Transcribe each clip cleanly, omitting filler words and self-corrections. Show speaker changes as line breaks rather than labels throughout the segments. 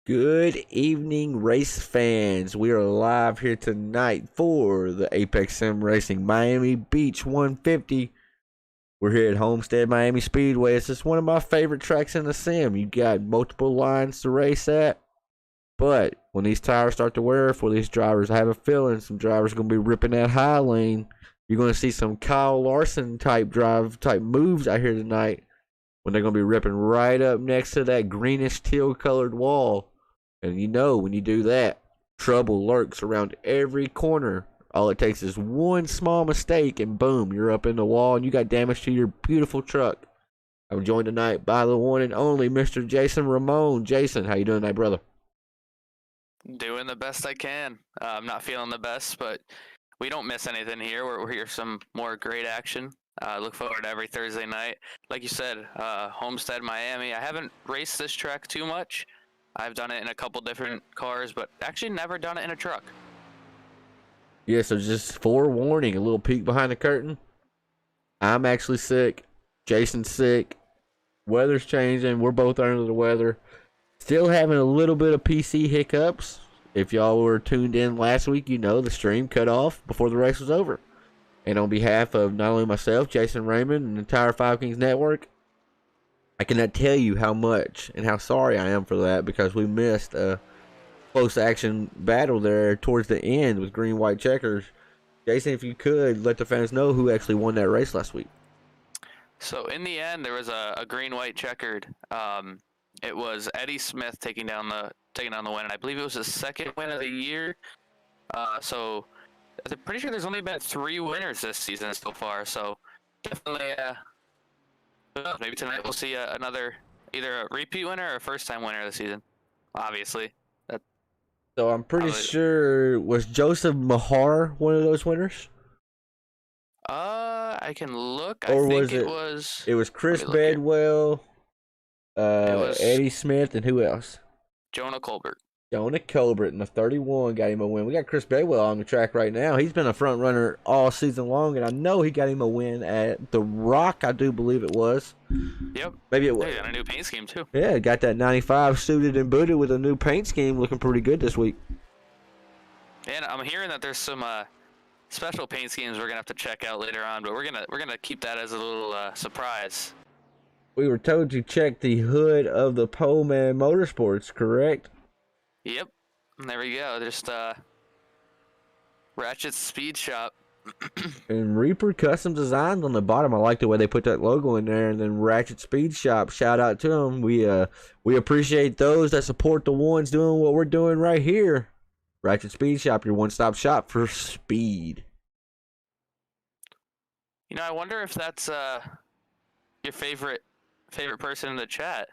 Good evening, race fans. We are live here tonight for the Apex Sim Racing Miami Beach 150. We're here at Homestead Miami Speedway. It's just one of my favorite tracks in the sim. You got multiple lines to race at, but when these tires start to wear for these drivers, I have a feeling some drivers are going to be ripping that high lane. You're going to see some Kyle Larson type moves out here tonight when they're going to be ripping right up next to that greenish teal colored wall. And you know, when you do that, trouble lurks around every corner. All it takes is one small mistake and boom, you're up in the wall and you got damage to your beautiful truck. I'm joined tonight by the one and only Mr. Jason Ramon. Jason, how you doing tonight, brother?
Doing the best I can. I'm not feeling the best, but we don't miss anything here. We're here for some more great action. Look forward to every Thursday night. Like you said, Homestead, Miami. I haven't raced this track too much. I've done it in a couple different cars, but actually never done it in a truck.
Yeah, so just forewarning, a little peek behind the curtain. I'm actually sick. Jason's sick. Weather's changing. We're both under the weather. Still having a little bit of PC hiccups. If y'all were tuned in last week, you know the stream cut off before the race was over. And on behalf of not only myself, Jason Raymond, and the entire Five Kings Network, I cannot tell you how much and how sorry I am for that, because we missed a close action battle there towards the end with green white checkers. Jason, if you could let the fans know who actually won that race last week.
So in the end, there was a green white checkered. It was Eddie Smith taking down the win, and I believe it was his second win of the year. So I'm pretty sure there's only been 3 winners this season so far. So definitely, maybe tonight we'll see another, either a repeat winner or a first-time winner of the season. Obviously.
So I'm pretty sure, was Joseph Mahar one of those winners?
I can look.
Or
I think
was
it was.
It was Chris Bedwell, Eddie Smith, and who else?
Jonah Colbert.
Jonah Colbert in the 31 got him a win. We got Chris Bedwell on the track right now. He's been a front runner all season long, and I know he got him a win at the Rock, I do believe it was.
Yep.
Maybe it was.
They got a new paint scheme too.
Yeah, got that 95 suited and booted with a new paint scheme, looking pretty good this week.
And I'm hearing that there's some special paint schemes we're gonna have to check out later on, but we're gonna keep that as a little surprise.
We were told to check the hood of the Poleman Motorsports, correct?
Yep. And there we go. Just Ratchet Speed Shop.
And Reaper Custom Designs on the bottom. I like the way they put that logo in there. And then Ratchet Speed Shop. Shout out to them. We appreciate those that support the ones doing what we're doing right here. Ratchet Speed Shop, your one-stop shop for speed.
You know, I wonder if that's your favorite person in the chat.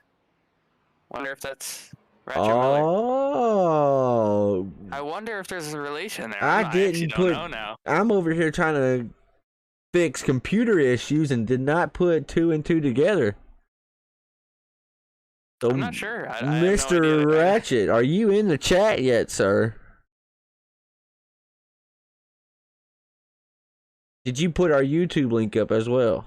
Wonder if that's Ratchet Miller.
Oh.
I wonder if there's a relation there.
I
don't know now.
I'm over here trying to fix computer issues and did not put 2 and 2 together. So,
I'm not sure.
Mr. Ratchet, are you in the chat yet, sir? Did you put our YouTube link up as well?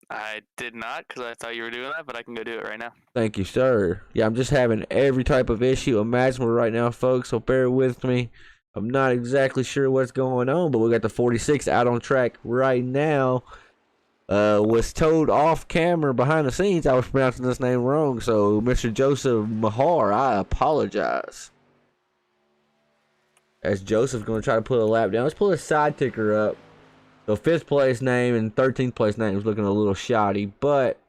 I did not, because I thought you were doing that, but I can go do it right now.
Thank you, sir. Yeah, I'm just having every type of issue imaginable right now, folks, so bear with me. I'm not exactly sure what's going on, but we got the 46 out on track right now. Was told off camera behind the scenes I was pronouncing this name wrong, so Mr. Joseph Mahar, I apologize. As Joseph's going to try to pull a lap down. Let's pull his side ticker up. So 5th place name and 13th place name is looking a little shoddy, but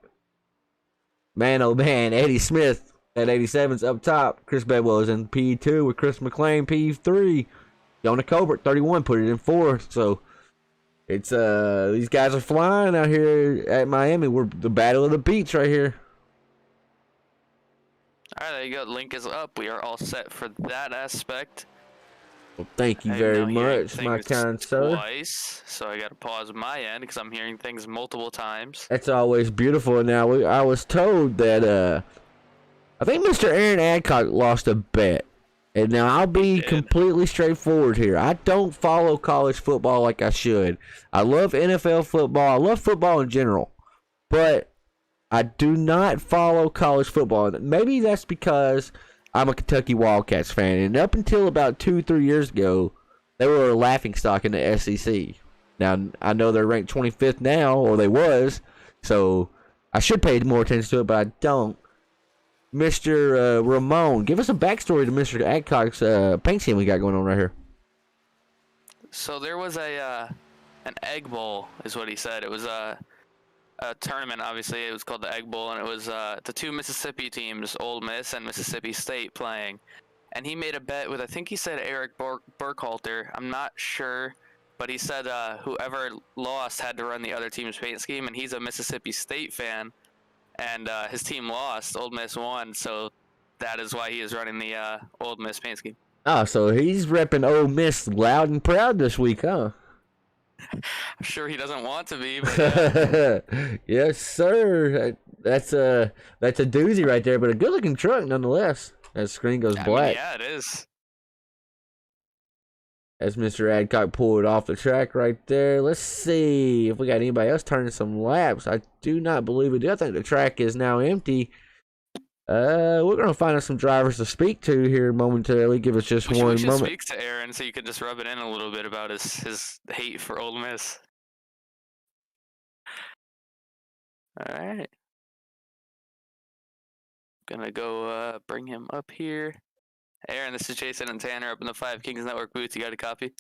man, oh man, Eddie Smith at 87's up top. Chris Bedwell is in P2 with Chris McLean P3. Jonah Colbert 31 put it in 4th. So it's these guys are flying out here at Miami. We're the battle of the beach right here.
All right, there you go. Link is up. We are all set for that aspect.
Well, thank you very much, my kind sir.
Twice, so I got to pause my end because I'm hearing things multiple times.
That's always beautiful. Now, I was told that I think Mr. Aaron Adcock lost a bet. And now I'll be completely straightforward here. I don't follow college football like I should. I love NFL football. I love football in general. But I do not follow college football. Maybe that's because I'm a Kentucky Wildcats fan, and up until about 2-3 years ago, they were a laughingstock in the SEC. Now, I know they're ranked 25th now, or they was, so I should pay more attention to it, but I don't. Mr. Ramon, give us a backstory to Mr. Adcock's paint scheme we got going on right here.
So there was an Egg Bowl, is what he said. It was a tournament, obviously. It was called the Egg Bowl, and it was the two Mississippi teams, Ole Miss and Mississippi State, playing. And he made a bet with, I think he said Eric Burkhalter. I'm not sure, but he said whoever lost had to run the other team's paint scheme, and he's a Mississippi State fan. And his team lost. Ole Miss won, so that is why he is running the Ole Miss paint scheme.
Oh, so he's repping Ole Miss loud and proud this week, huh?
I'm sure he doesn't want to be, but
yes, sir. That's a doozy right there, but a good-looking truck nonetheless. That screen goes black.
Yeah, it is.
As Mr. Adcock pulled off the track right there. Let's see if we got anybody else turning some laps. I do not believe we do. I think the track is now empty. We're going to find us some drivers to speak to here momentarily. Give us just one moment.
We should speak to Aaron so you can just rub it in a little bit about his hate for Ole Miss. All right. Gonna go bring him up here. Aaron, this is Jason and Tanner up in the Five Kings Network booth. You got a copy?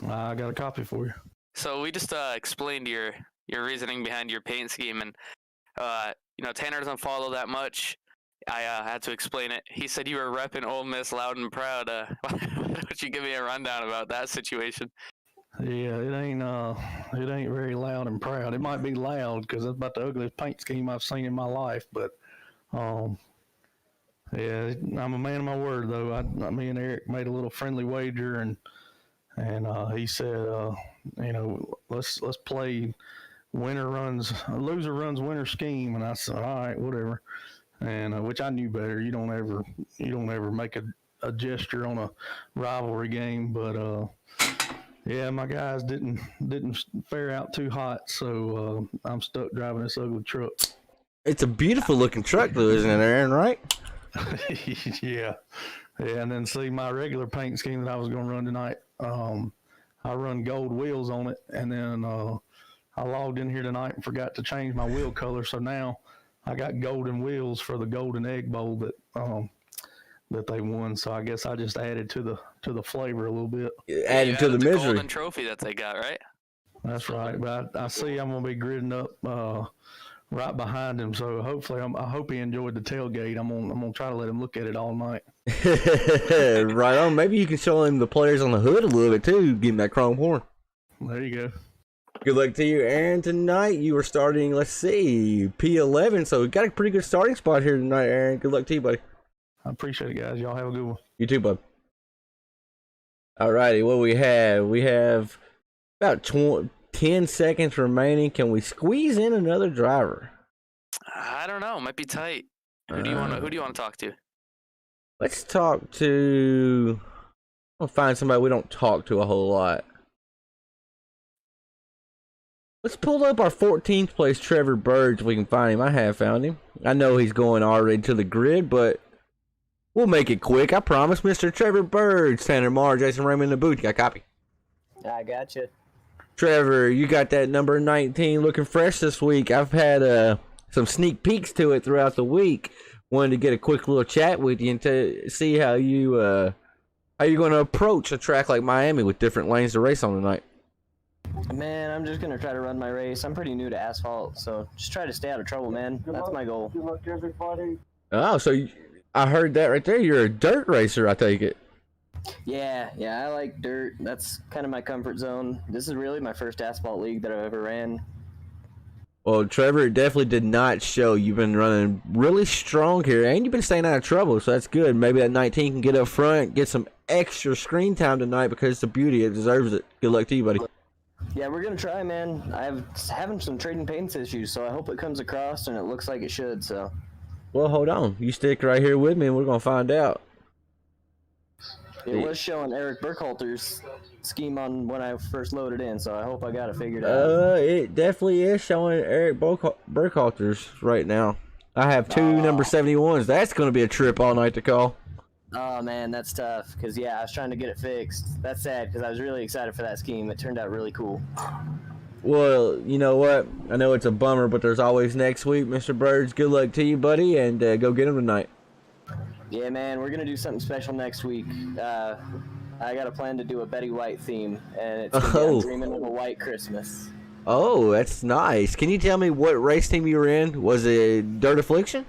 I got a copy for you.
So we just explained your reasoning behind your paint scheme, and Tanner doesn't follow that much. I had to explain it. He said you were repping Ole Miss loud and proud. Why don't you give me a rundown about that situation?
Yeah, it ain't very loud and proud. It might be loud because it's about the ugliest paint scheme I've seen in my life, but yeah, I'm a man of my word though. Me and Eric made a little friendly wager, and he said, let's play loser runs winner scheme, and I said, all right, whatever. And which I knew better. You don't ever make a gesture on a rivalry game, but yeah, my guys didn't fare out too hot, so I'm stuck driving this ugly truck.
It's a beautiful looking truck though, isn't it, Aaron, right?
Yeah, and then see my regular paint scheme that I was going to run tonight. I run gold wheels on it, and then I logged in here tonight and forgot to change my wheel color, so now I got golden wheels for the Golden Egg Bowl that they won. So I guess I just added to the flavor a little bit.
Added to the misery.
Golden trophy that they got, right?
That's right. But I see I'm gonna be gridding up right behind him. So hopefully, I hope he enjoyed the tailgate. I'm gonna try to let him look at it all night.
Right on. Maybe you can show him the players on the hood a little bit too. Give him that chrome horn.
There you go.
Good luck to you, Aaron. Tonight you are starting, let's see, P11. So we got a pretty good starting spot here tonight, Aaron. Good luck to you, buddy.
I appreciate it, guys. Y'all have a good one.
You too, bud. All righty, what we have about 10 seconds remaining. Can we squeeze in another driver?
I don't know. Might be tight. Who do you want to talk to?
Let's talk to. I'll find somebody we don't talk to a whole lot. Let's pull up our 14th place Trevor Bird if we can find him. I have found him. I know he's going already to the grid, but we'll make it quick. I promise. Mr. Trevor Bird, Tanner Marr, Jason Raymond in the booth. You got a copy?
I got you.
Trevor, you got that number 19 looking fresh this week. I've had some sneak peeks to it throughout the week. Wanted to get a quick little chat with you and to see how you're going to approach a track like Miami with different lanes to race on tonight.
Man, I'm just going to try to run my race. I'm pretty new to asphalt, so just try to stay out of trouble, man. That's my goal.
Good luck, everybody.
Oh, so I heard that right there. You're a dirt racer, I take it.
Yeah, I like dirt. That's kind of my comfort zone. This is really my first asphalt league that I've ever ran.
Well, Trevor, it definitely did not show. You've been running really strong here, and you've been staying out of trouble, so that's good. Maybe that 19 can get up front, get some extra screen time tonight because it's a beauty. It deserves it. Good luck to you, buddy.
Yeah, we're going to try, man. I'm having some trading paints issues, so I hope it comes across, and it looks like it should, so.
Well, hold on. You stick right here with me, and we're going to find out.
It was showing Eric Burkhalter's scheme on when I first loaded in, so I hope I got it figured out.
It definitely is showing Eric Burkhalter's right now. I have two number 71s. That's going to be a trip all night to call.
Oh man, that's tough. Cause yeah, I was trying to get it fixed. That's sad because I was really excited for that scheme. It turned out really cool.
Well, you know what? I know it's a bummer, but there's always next week, Mr. Birds. Good luck to you, buddy, and go get him tonight.
Yeah, man, we're gonna do something special next week. I got a plan to do a Betty White theme, and it's gonna be
Oh.
I'm Dreaming of a White Christmas.
Oh, that's nice. Can you tell me what race team you were in? Was it Dirt Affliction?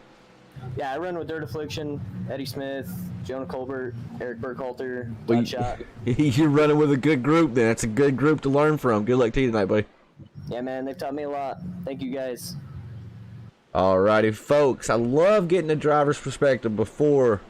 Yeah, I run with Dirt Affliction, Eddie Smith, Jonah Colbert, Eric Burkhalter,
Well,
Gunshot.
You're running with a good group then. That's a good group to learn from. Good luck to you tonight, buddy.
Yeah, man, they've taught me a lot. Thank you guys.
Alrighty, folks. I love getting the driver's perspective before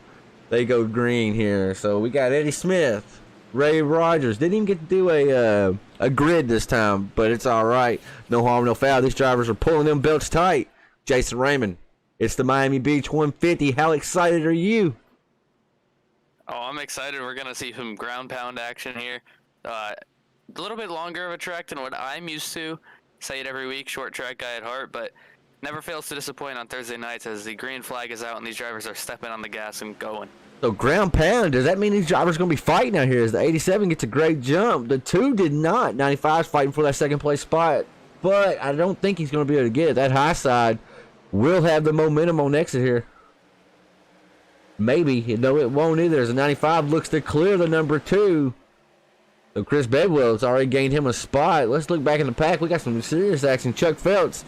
they go green here. So we got Eddie Smith, Ray Rogers. Didn't even get to do a grid this time, but it's all right. No harm, no foul. These drivers are pulling them belts tight. Jason Raymond. It's the Miami Beach 150. How excited are you?
Oh, I'm excited. We're gonna see some ground pound action here. A little bit longer of a track than what I'm used to. Say it every week, short track guy at heart, but never fails to disappoint on Thursday nights as the green flag is out and these drivers are stepping on the gas and going.
So ground pound, does that mean these drivers going to be fighting out here? As the 87 gets a great jump. The 2 did not. 95 is fighting for that second place spot. But I don't think he's going to be able to get it. That high side will have the momentum on exit here. Maybe. No, it won't either. As the 95 looks to clear the number 2. So Chris Bedwell's already gained him a spot. Let's look back in the pack. We got some serious action. Chuck Phelps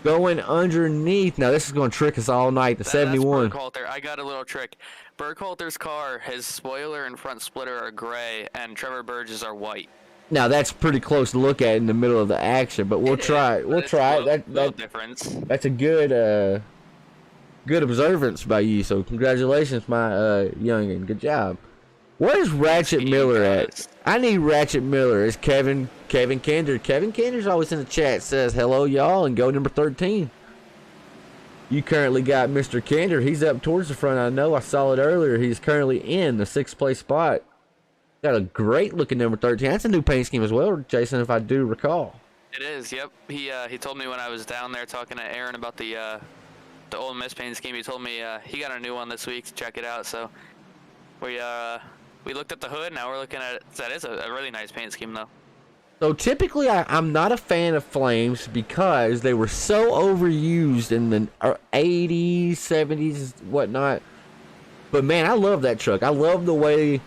going underneath. Now this is going to trick us all night. The 71.
That's Burkhalter. I got a little trick. Burkhalter's car, his spoiler and front splitter are gray, and Trevor Burgess are white.
Now that's pretty close to look at in the middle of the action, but we'll try it. We'll try it.
No difference.
That's a good good observance by you. So congratulations, my youngin. Good job. Where's Ratchet Miller at? I need Ratchet Miller. Is Kevin Kinder? Kevin Kinder's always in the chat. Says hello, y'all, and go number 13. You currently got Mr. Kinder. He's up towards the front. I know. I saw it earlier. He's currently in the 6th place spot. Got a great looking number 13. That's a new paint scheme as well, Jason, if I do recall.
It is. Yep. He told me when I was down there talking to Aaron about the Ole Miss paint scheme. He told me he got a new one this week to check it out. So we looked at the hood. Now we're looking at it. That is a really nice paint scheme, though.
So typically, I'm not a fan of Flames because they were so overused in the 80s, 70s, whatnot. But man, I love that truck. I love the way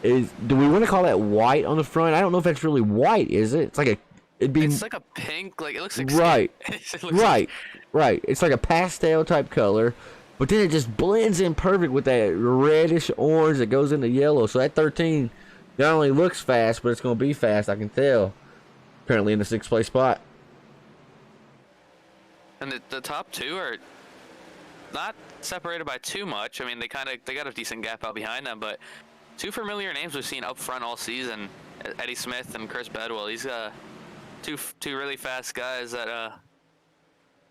is. Do we want to call that white on the front? I don't know if that's really white, is it? It's like
It's like a pink. Like it looks like
right,
it looks
right, right. It's like a pastel type color, but then it just blends in perfect with that reddish orange that goes into yellow. So that 13. Not only looks fast, but it's going to be fast, I can tell. Currently in the 6th place spot.
And the top 2 are not separated by too much. I mean, they got a decent gap out behind them, but 2 familiar names we've seen up front all season. Eddie Smith and Chris Bedwell. These two really fast guys that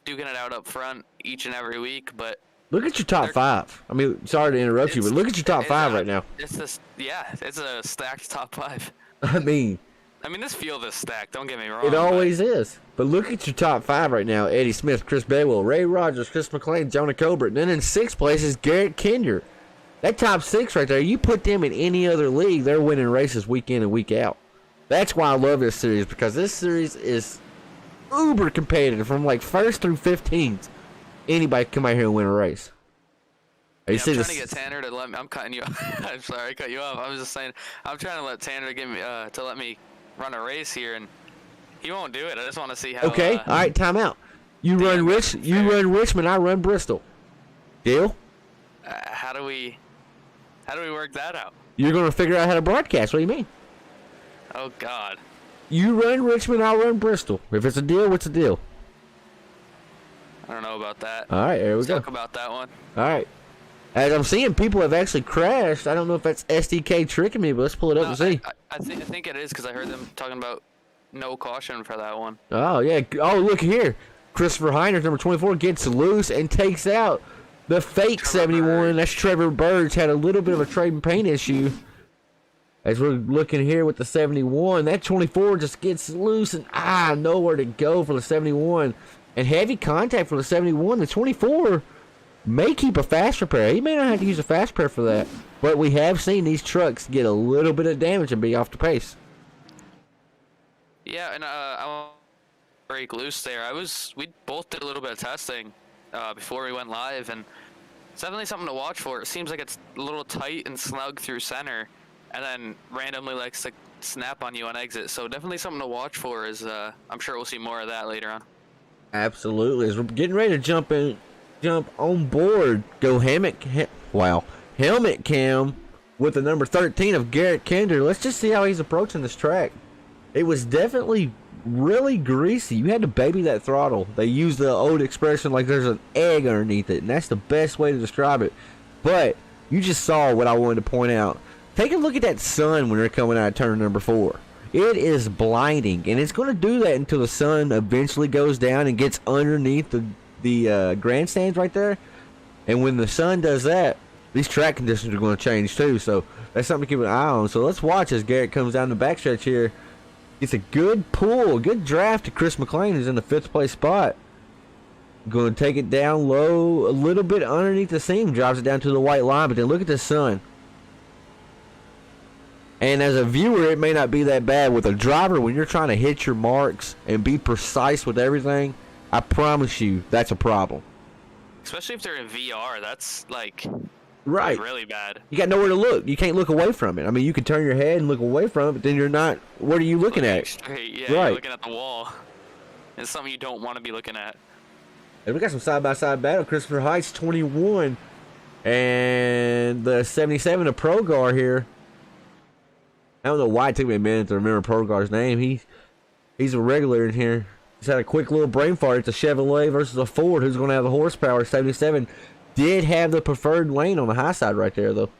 duking it out up front each and every week, but
Look at your top 5. I mean, sorry to interrupt you, but look at your top 5 right now.
It's a stacked top 5.
I mean,
this field is stacked. Don't get me wrong.
it always is. But look at your top 5 right now. Eddie Smith, Chris Bedwell, Ray Rogers, Chris McLean, Jonah Colbert. And then in 6th place is Garrett Kinder. That top 6 right there, you put them in any other league, they're winning races week in and week out. That's why I love this series, because this series is uber competitive from like 1st through 15th. Anybody can come out here and win a race.
I'm trying to get Tanner to let me. I'm cutting you off. I'm sorry, I cut you off. I was just saying, I'm trying to let Tanner to let me run a race here, and he won't do it. I just want to see how.
Okay, all right, time out. You run Richmond, I run Bristol. Deal?
How do we work that out?
You're gonna figure out how to broadcast. What do you mean?
Oh God.
You run Richmond, I'll run Bristol. If it's a deal, what's a deal?
I don't know about that.
All right, there we go.
Talk about that one.
All right. As I'm seeing, people have actually crashed. I don't know if that's SDK tricking me, but let's pull it up and see.
I think it is because I heard them talking about no caution for that one.
Oh, yeah. Oh, look here. Christopher Heinrich, number 24, gets loose and takes out the fake
Trevor
71.
Burge.
That's Trevor Burge. Had a little bit of a trade and paint issue. As we're looking here with the 71, that 24 just gets loose and nowhere to go for the 71. And heavy contact for the 71. The 24 may keep a fast repair. He may not have to use a fast repair for that. But we have seen these trucks get a little bit of damage and be off the pace.
Yeah, and I want to break loose there. We both did a little bit of testing before we went live, and it's definitely something to watch for. It seems like it's a little tight and snug through center, and then randomly likes to snap on you on exit. So definitely something to watch for. I'm sure we'll see more of that later on.
Absolutely. As we're getting ready to jump on board, go helmet cam with the number 13 of Garrett Kinder. Let's just see how he's approaching this track. It was definitely really greasy. You had to baby that throttle. They use the old expression like there's an egg underneath it, and that's the best way to describe it. But you just saw what I wanted to point out. Take a look at that sun when they're coming out of turn number 4. It is blinding, and it's going to do that until the sun eventually goes down and gets underneath the grandstands right there. And when the sun does that, these track conditions are going to change too. So that's something to keep an eye on. So let's watch as Garrett comes down the backstretch here. It's a good pull, a good draft to Chris McLean, who's in the 5th place spot. Going to take it down low, a little bit underneath the seam, drops it down to the white line. But then look at the sun. And as a viewer, it may not be that bad. With a driver, when you're trying to hit your marks and be precise with everything, I promise you, that's a problem.
Especially if they're in VR, that's like
right,
really bad.
You got nowhere to look. You can't look away from it. I mean, you can turn your head and look away from it, but then you're not. What are you looking at?
Straight, yeah,
right.
You're looking at the wall. It's something you don't want to be looking at.
And we got some side-by-side battle. Christopher Heights, 21, and the 77 of Progar here. I don't know why it took me a minute to remember Progar's name. He's a regular in here. He's had a quick little brain fart. It's a Chevrolet versus a Ford. Who's going to have the horsepower? 77 did have the preferred lane on the high side right there, though.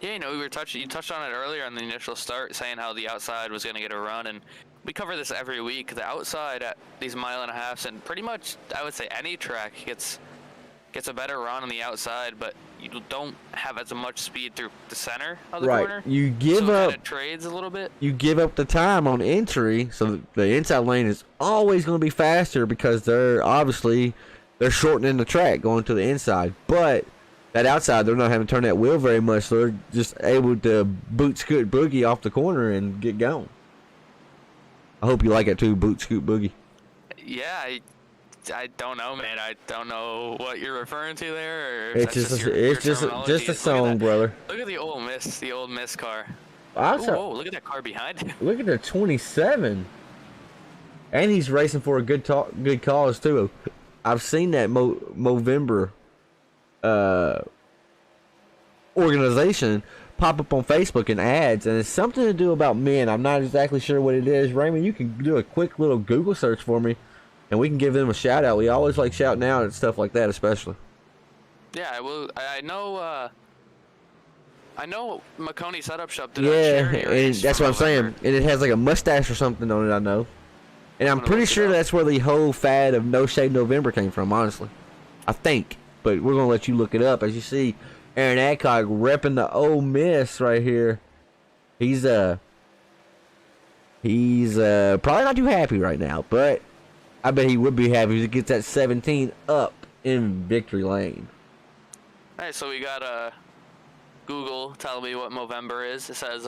Yeah, you touched on it earlier on the initial start, saying how the outside was going to get a run, and we cover this every week. The outside at these 1.5 miles, and pretty much, I would say, any track gets a better run on the outside, but you don't have as much speed through the center of the corner.
You give up.
It trades a little bit.
You give up the time on entry, so the inside lane is always going to be faster because they're shortening the track going to the inside. But that outside, they're not having to turn that wheel very much, so they're just able to boot scoot boogie off the corner and get going. I hope you like it too, boot scoot boogie.
Yeah, I don't know, man. I don't know what you're referring to there. Or
it's just a song, brother.
Look at the Ole Miss car.
Whoa,
look at that car behind him.
Look at the 27. And he's racing for a good cause too. I've seen that Movember organization pop up on Facebook in ads, and it's something to do about men. I'm not exactly sure what it is. Raymond, you can do a quick little Google search for me, and we can give them a shout out. We always like shouting out and stuff like that, especially.
Yeah, I know Maconi Setup Shop did
and that's what I'm saying. And it has like a mustache or something on it, I know. And I'm pretty sure that's where the whole fad of No Shave November came from, honestly. I think. But we're going to let you look it up. As you see, Aaron Adcock repping the Ole Miss right here. He's probably not too happy right now, but I bet he would be happy if he gets that 17 up in victory lane.
Alright, so we got Google telling me what Movember is. It says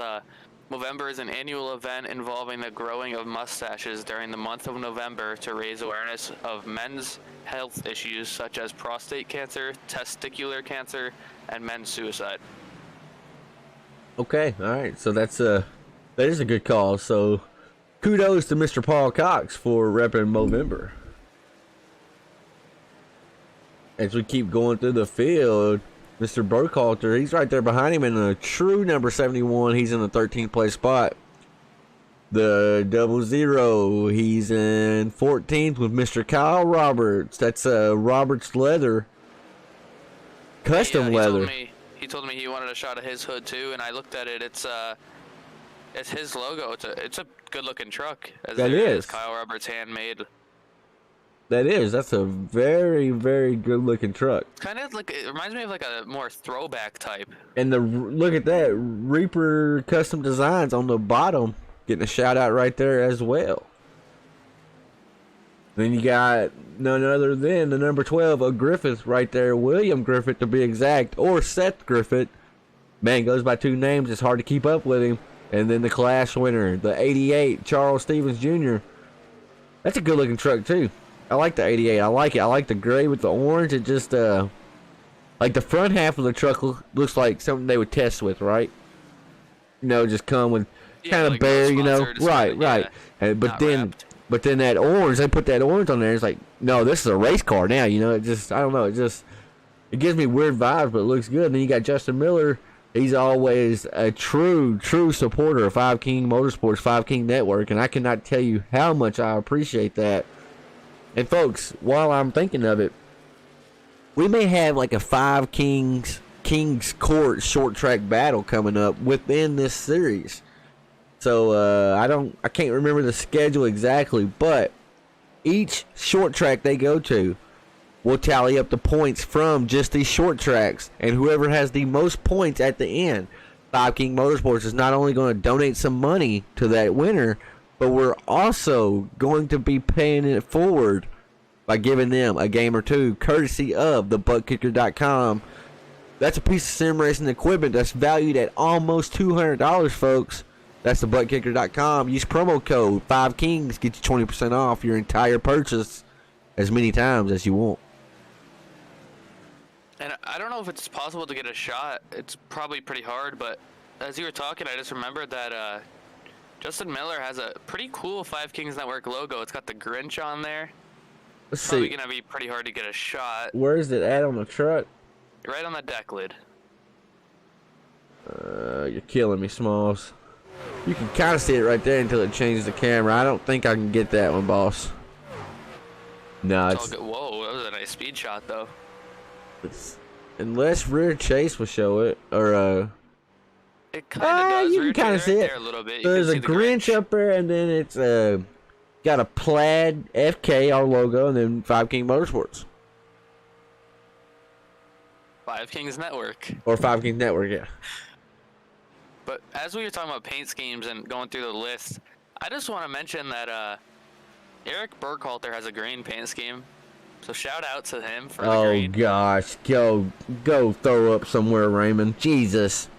Movember is an annual event involving the growing of mustaches during the month of November to raise awareness of men's health issues such as prostate cancer, testicular cancer, and men's suicide.
Okay, all right. So that is a good call. So kudos to Mr. Paul Cox for repping Movember. As we keep going through the field, Mr. Burkhalter, he's right there behind him in a true number 71. He's in the 13th place spot. The 00, he's in 14th with Mr. Kyle Roberts. That's Roberts Leather. Custom leather.
He told me he wanted a shot of his hood too, and I looked at it. It's his logo. It's a good looking truck.
That is
Kyle Roberts handmade.
That's a very, very good looking truck.
Kind of like, it reminds me of like a more throwback type.
And look at that, Reaper Custom Designs on the bottom, getting a shout out right there as well. Then you got none other than the number 12 of Griffith right there, William Griffith to be exact, or Seth Griffith. Man, goes by two names. It's hard to keep up with him. And then the class winner, the 88, Charles Stevens Jr. That's a good looking truck too. I like the 88. I like it. I like the gray with the orange. It just like the front half of the truck looks like something they would test with, right? You know, just come with kind of
like
bare,
no
you know.
sponsored,
Right,
yeah,
right. And,
not wrapped.
but then that orange, they put that orange on there. It's like, no, this is a race car now. You know, it just, I don't know. It gives me weird vibes, but it looks good. And then you got Justin Miller. He's always a true supporter of Five King Motorsports, Five King Network, and I cannot tell you how much I appreciate that. And folks, while I'm thinking of it, we may have like a Five Kings Court short track battle coming up within this series. So I can't remember the schedule exactly, but each short track they go to will tally up the points from just these short tracks, and whoever has the most points at the end, Five King Motorsports is not only going to donate some money to that winner, but we're also going to be paying it forward by giving them a game or two, courtesy of the ButtKicker.com. That's a piece of sim racing equipment that's valued at almost $200, folks. That's the ButtKicker.com. Use promo code 5Kings, get you 20% off your entire purchase as many times as you want.
And I don't know if it's possible to get a shot. It's probably pretty hard, but as you were talking, I just remembered that Justin Miller has a pretty cool Five Kings Network logo. It's got the Grinch on there.
Let's
Probably
see.
gonna be pretty hard to get a shot.
Where is it at on the truck?
Right on the deck lid.
You're killing me, Smalls. You can kind of see it right there until it changes the camera. I don't think I can get that one, boss. No,
It's all
it's
good. Whoa, that was a nice speed shot, though.
unless rear chase will show it, or
It kind of does.
you
Rear
can kind of
right
see
there
it.
a little bit. You
So
can
there's a
see the
Grinch up there, and then it's got a plaid FK, our logo, and then Five King Motorsports
Five Kings Network.
or Five King Network, yeah.
But as we were talking about paint schemes and going through the list, I just want to mention that Eric Burkhalter has a green paint scheme. So shout out to him for the
Oh
green.
gosh, go throw up somewhere, Raymond. Jesus.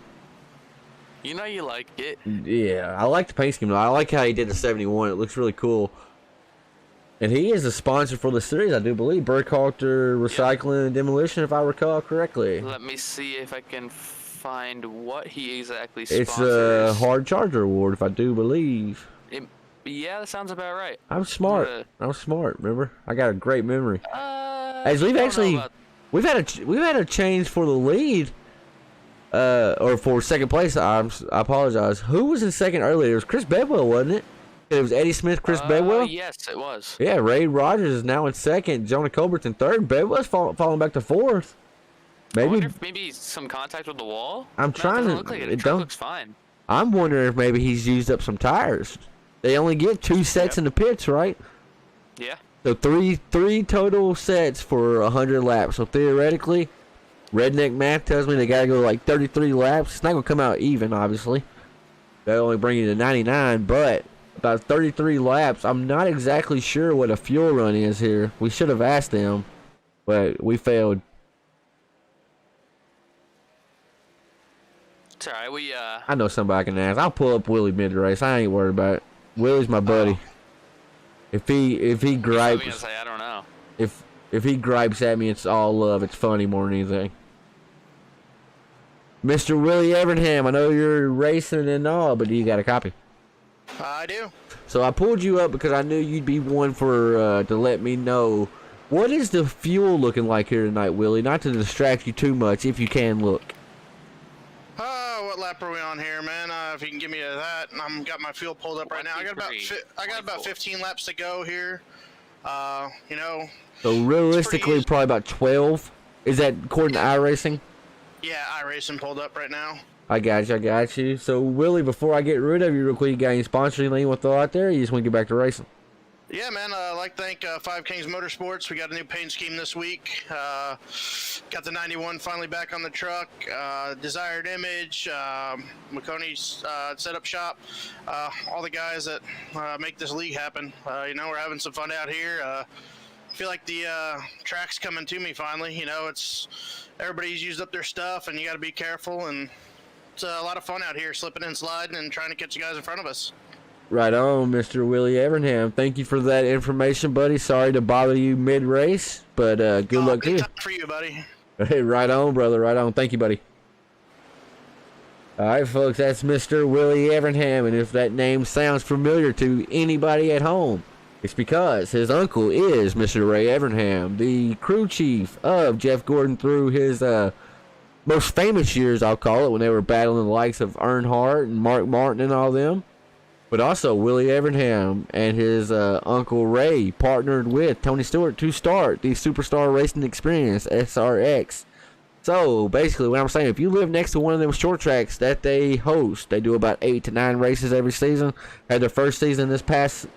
You know you like it.
Yeah, I like the paint scheme. I like how he did the 71. It looks really cool. And he is a sponsor for the series, I do believe. Burkhalter Recycling and Demolition, if I recall correctly.
Let me see if I can find what he exactly
It's
sponsors.
a Hard Charger Award, if I do believe.
Yeah, that sounds about right.
I'm smart.
Uh,
I'm smart. Remember, I got a great memory.
As
As we've actually, we've had a change for the lead, or for second place. I apologize. Who was in second earlier? It was Chris Bedwell, wasn't it? It was Eddie Smith, Chris Bedwell.
Yes, it was.
Yeah, Ray Rogers is now in second. Jonah Colbert's in third. Bedwell's falling back to fourth.
I wonder
Maybe
if maybe some contact with the wall.
I'm
No,
trying
it doesn't
to-
look like it.
it
The truck
don't-
looks fine.
I'm wondering if maybe he's used up some tires. They only get 2 sets
Yep.
in the pits, right?
Yeah.
So three total sets for 100 laps. So theoretically, redneck math tells me they gotta go like 33 laps. It's not gonna come out even, obviously. They only bring you to 99, but about 33 laps. I'm not exactly sure what a fuel run is here. We should have asked them, but we failed.
It's alright.
I know somebody I can ask. I'll pull up Willie mid race. I ain't worried about it. Willie's my buddy. If he
I'm gonna
gripes,
say I don't know.
if he gripes at me, it's all love. It's funny more than anything. Mr. Willie Evernham, I know you're racing and all, but do you got a copy?
I do.
So I pulled you up because I knew you'd be one for to let me know what is the fuel looking like here tonight, Willie. Not to distract you too much, if you can look.
What lap are we on here, man? If you can give me that, I'm got my fuel pulled up right now. I got about
24.
15 laps to go here. You know.
So realistically,
easy.
probably about 12. Is that according to iRacing?
Yeah, iRacing pulled up right now.
I got you. So Willie, before I get rid of you real quick, you got any sponsors anything you want to throw out there? Or you just want to get back to racing?
Yeah, man. I'd like to thank Five Kings Motorsports. We got a new paint scheme this week. Got the 91 finally back on the truck. Desired Image, McConey's setup shop. All the guys that make this league happen. We're having some fun out here. I feel like the track's coming to me finally. It's everybody's used up their stuff, and you got to be careful. And it's a lot of fun out here, slipping and sliding and trying to catch you guys in front of us.
Right on, Mr. Willie Evernham. Thank you for that information, buddy. Sorry to bother you mid-race, but good luck to you.
Good time for you, buddy.
Hey, right on, brother. Right on. Thank you, buddy. All right, folks, that's Mr. Willie Evernham, and if that name sounds familiar to anybody at home, it's because his uncle is Mr. Ray Evernham, the crew chief of Jeff Gordon through his most famous years, I'll call it, when they were battling the likes of Earnhardt and Mark Martin and all them. But also, Willie Evernham and his Uncle Ray partnered with Tony Stewart to start the Superstar Racing Experience, SRX. So, basically, what I'm saying, if you live next to one of them short tracks that they host, they do about 8 to 9 races every season, had their first season this past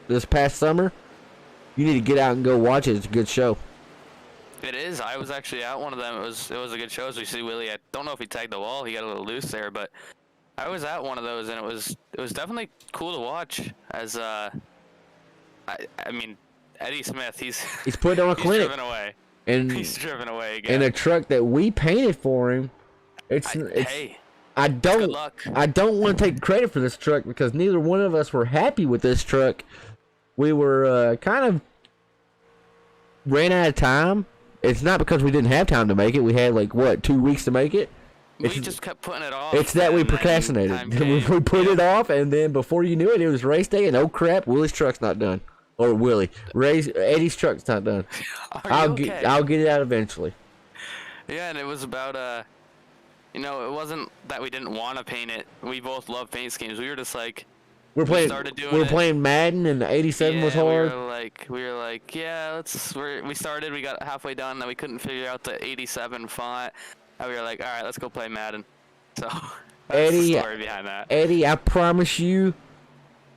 summer, you need to get out and go watch it. It's a good show.
It is. I was actually at one of them. It was a good show. As we see Willie, I don't know if he tagged the wall. He got a little loose there, but I was at one of those, and it was definitely cool to watch. As I mean, Eddie Smith, he's
putting on a clinic.
Driven away.
And
he's driven away again.
In a truck that we painted for him.
Hey,
I
good
don't
luck.
I don't want to take credit for this truck because neither one of us were happy with this truck. We were kind of ran out of time. It's not because we didn't have time to make it. We had 2 weeks to make it.
We just kept putting it off.
It's that we procrastinated. We put it off, and then before you knew it, it was race day, and oh crap, Willie's truck's not done. Or Eddie's truck's not done. I'll get it out eventually.
Yeah, and it was about it wasn't that we didn't want to paint it. We both love paint schemes. We were just like,
we're playing Madden, and the 87 was hard.
We were like, yeah, we started. We got halfway done, then we couldn't figure out the 87 font. And we were like, all right, let's go play Madden. So that's the story behind that.
Eddie, I promise you,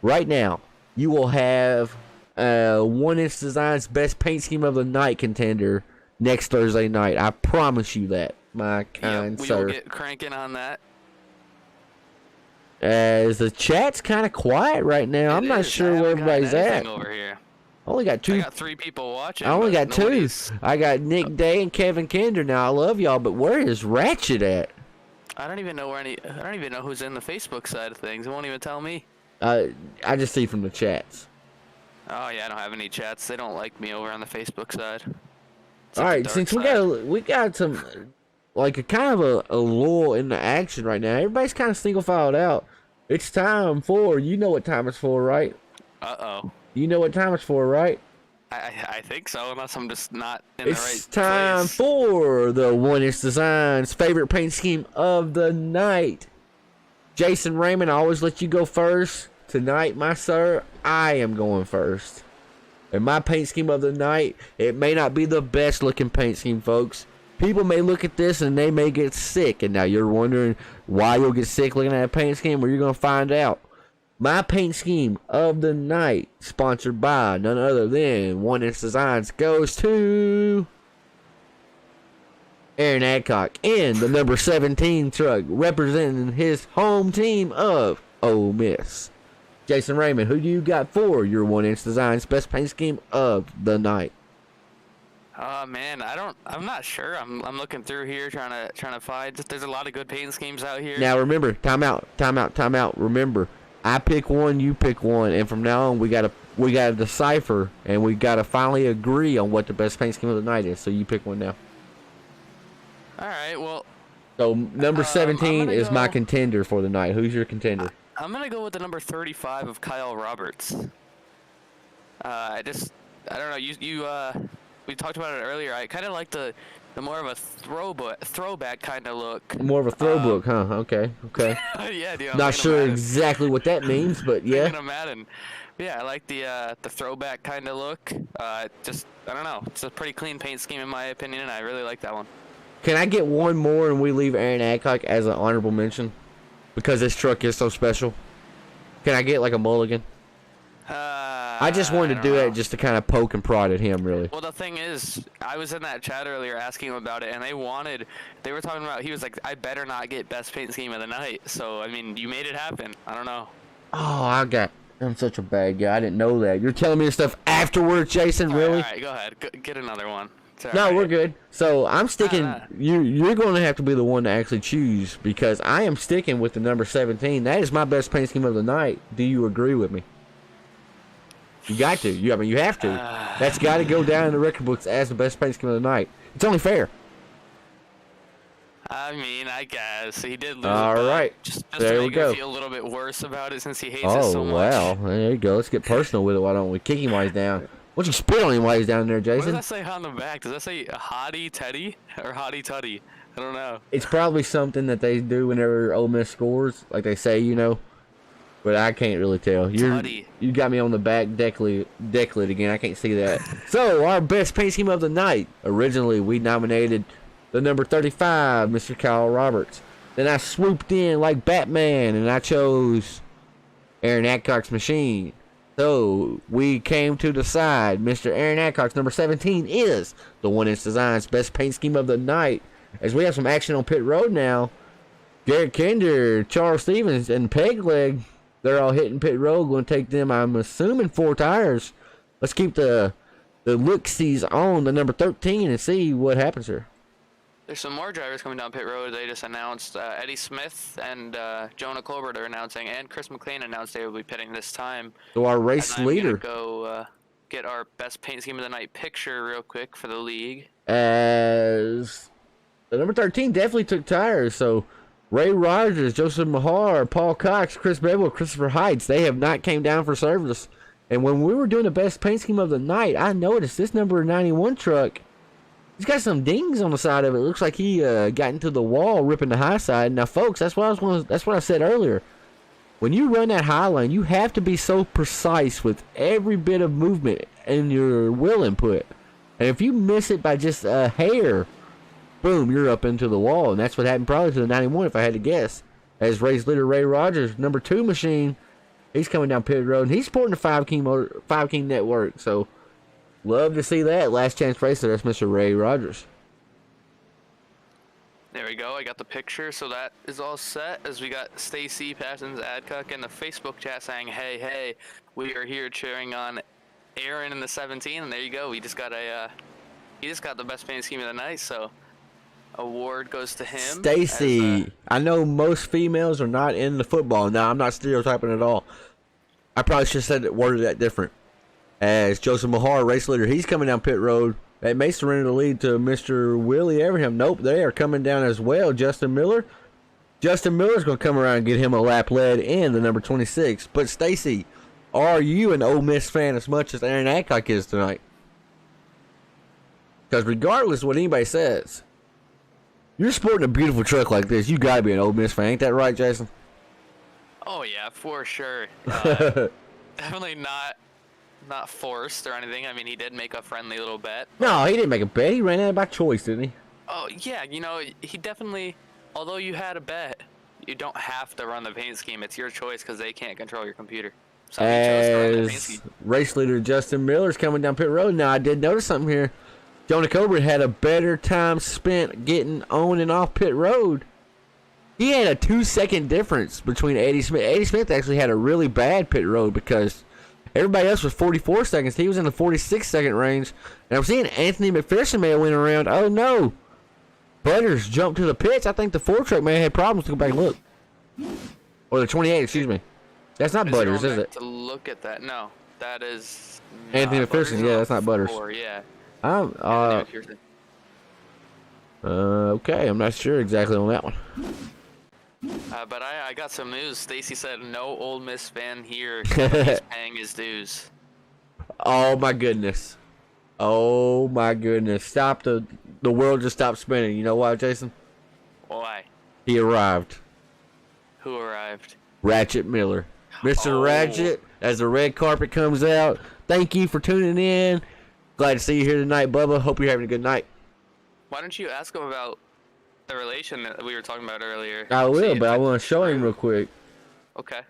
right now, you will have 1-Inch Design's best paint scheme of the night contender next Thursday night. I promise you that, my kind sir.
We will get cranking on that.
As the chat's kind of quiet right now. I'm not sure where everybody's at.
Over here.
I got 3
people watching.
I only got 2. I got Nick Day and Kevin Kinder. Now I love y'all, but where is Ratchet at?
I don't even know who's in the Facebook side of things. It won't even tell me.
I just see from the chats.
Oh yeah, I don't have any chats. They don't like me over on the Facebook side.
All right, since we got some a kind of a lull in the action right now. Everybody's kind of single filed out. It's time for, you know what time it's for, right?
Uh-oh.
You know what time it's for, right?
I think so, unless I'm just not in the right place.
It's time for the 1-Inch Design's favorite paint scheme of the night. Jason Raymond, I always let you go first. Tonight, my sir, I am going first. And my paint scheme of the night, it may not be the best looking paint scheme, folks. People may look at this and they may get sick. And now you're wondering why you'll get sick looking at a paint scheme? Well, you're going to find out. My paint scheme of the night, sponsored by none other than 1-Inch Designs, goes to Aaron Adcock in the number 17 truck, representing his home team of Ole Miss. Jason Raymond, who do you got for your 1-Inch Designs best paint scheme of the night?
Man, I'm not sure. I'm looking through here trying to find. There's a lot of good paint schemes out here.
Now remember, time out. Remember, I pick one, you pick one, and from now on we gotta decipher, and we gotta finally agree on what the best paint scheme of the night is. So you pick one now.
All right. Well.
So number 17 is my contender for the night. Who's your contender?
I'm gonna go with the number 35 of Kyle Roberts. I don't know. We talked about it earlier. I kind of like the more of a throwback kind of look.
More of a throwback, huh? Okay.
Yeah, dude.
Not sure exactly what that means, but yeah.
Thinking of Madden. Yeah, I like the throwback kind of look. I don't know. It's a pretty clean paint scheme in my opinion, and I really like that one.
Can I get one more and we leave Aaron Adcock as an honorable mention? Because this truck is so special. Can I get a mulligan? I just wanted to
don't
do
know.
it just to kind of poke and prod at him, really.
Well, the thing is, I was in that chat earlier asking him about it, and they were talking about, he was like, I better not get best paint scheme of the night. So, I mean, you made it happen. I don't know.
Oh, I'm such a bad guy. I didn't know that. You're telling me this stuff afterwards, Jason? Really?
All right, go ahead. Get another one. It's all
No,
right.
we're good. So I'm sticking.
Nah.
You're going to have to be the one to actually choose because I am sticking with the number 17. That is my best paint scheme of the night. Do you agree with me? You got to. You have to. That's got to go down in the record books as the best paint scheme of the night. It's only fair.
I mean, I guess he did lose.
All
but
right.
Just
There
to
we
make
go.
him feel a little bit worse about it since he hates it
Oh
so much.
wow! There you go. Let's get personal with it. Why don't we kick him while he's down? Why don't you spit on him while he's down there,
What does
Jason?
that say on the back? Does that say Hottie Teddy or Hottie Tutty? I don't know.
It's probably something that they do whenever Ole Miss scores, like they say, But I can't really tell.
Tutty.
You got me on the back decklet again. I can't see that. So our best paint scheme of the night. Originally, we nominated the number 35, Mr. Kyle Roberts. Then I swooped in like Batman, and I chose Aaron Adcock's machine. So we came to decide Mr. Aaron Adcock's number 17 is the 1-inch Design's best paint scheme of the night. As we have some action on pit road now, Garrett Kinder, Charles Stevens, and Pegleg, they're all hitting pit road. Going to take them, I'm assuming, 4 tires. Let's keep the look-sees on the number 13 and see what happens here.
There's some more drivers coming down pit road. They just announced Eddie Smith and Jonah Colbert are announcing, and Chris McLean announced they will be pitting this time.
So our race
And I'm
leader,
gonna go get our best paint scheme of the night picture real quick for the league.
as the number 13 definitely took tires. So Ray Rogers, Joseph Mahar, Paul Cox, Chris Bevel, Christopher Heights, they have not came down for service. And when we were doing the best paint scheme of the night, I noticed this number 91 truck, he's got some dings on the side of it. It looks like he got into the wall, ripping the high side. Now, folks, that's what I said earlier. When you run that high line, you have to be so precise with every bit of movement in your wheel input. And if you miss it by just a hair, boom, you're up into the wall. And that's what happened probably to the 91, if I had to guess. As race leader Ray Rogers, number 2 machine, he's coming down pit road, and he's sporting a 5-king network. So, love to see that. Last chance racer, that's Mr. Ray Rogers.
There we go. I got the picture, so that is all set. As we got Stacy Parsons Adcock in the Facebook chat saying, "Hey, we are here cheering on Aaron in the 17." And there you go. He just got the best paint scheme of the night. So, award goes to him.
Stacy, I know most females are not into football. Now, I'm not stereotyping at all. I probably should have said it, worded that different. As Joseph Mahar, race leader, he's coming down pit road. They may surrender the lead to Mr. Willie Everham. Nope, they are coming down as well. Justin Miller's going to come around and get him a lap lead in the number 26. But, Stacy, are you an Ole Miss fan as much as Aaron Adcock is tonight? Because regardless of what anybody says, you're sporting a beautiful truck like this. You got to be an Ole Miss fan. Ain't that right, Jason?
Oh yeah, for sure. Definitely not forced or anything. I mean, he did make a friendly little bet.
No, he didn't make a bet. He ran out by choice, didn't he?
Oh yeah, he definitely. Although you had a bet, you don't have to run the paint scheme. It's your choice because they can't control your computer. So he chose to run the paint
As
scheme.
race leader Justin Miller's coming down pit road. Now, I did notice something here. Jonah Colbert had a better time spent getting on and off pit road. He had a 2-second difference between Eddie Smith. Eddie Smith actually had a really bad pit road because everybody else was 44 seconds. He was in the 46-second range. And I'm seeing Anthony McPherson may have went around. Oh, no. Butters jumped to the pits. I think the 4 truck may have had problems. To go back and look. Or the 28, excuse me. That's not Butters, is it?
To look at that, no, that is
Anthony
Butters
McPherson,
is
yeah,
on
that's not Butters.
4, yeah.
I'm,
Anthony McPherson.
okay, I'm not sure exactly on that one.
But I got some news. Stacy said no Ole Miss fan here. He's paying his dues.
Oh my goodness. Oh my goodness. Stop the world just stopped spinning. You know why, Jason?
Why?
He arrived.
Who arrived?
Ratchet Miller. Mr.
Oh.
Ratchet, as the red carpet comes out, thank you for tuning in. Glad to see you here tonight, Bubba. Hope you're having a good night.
Why don't you ask him about the relation that we were talking about earlier?
I
See
will,
if
but I want to show him real quick.
Okay.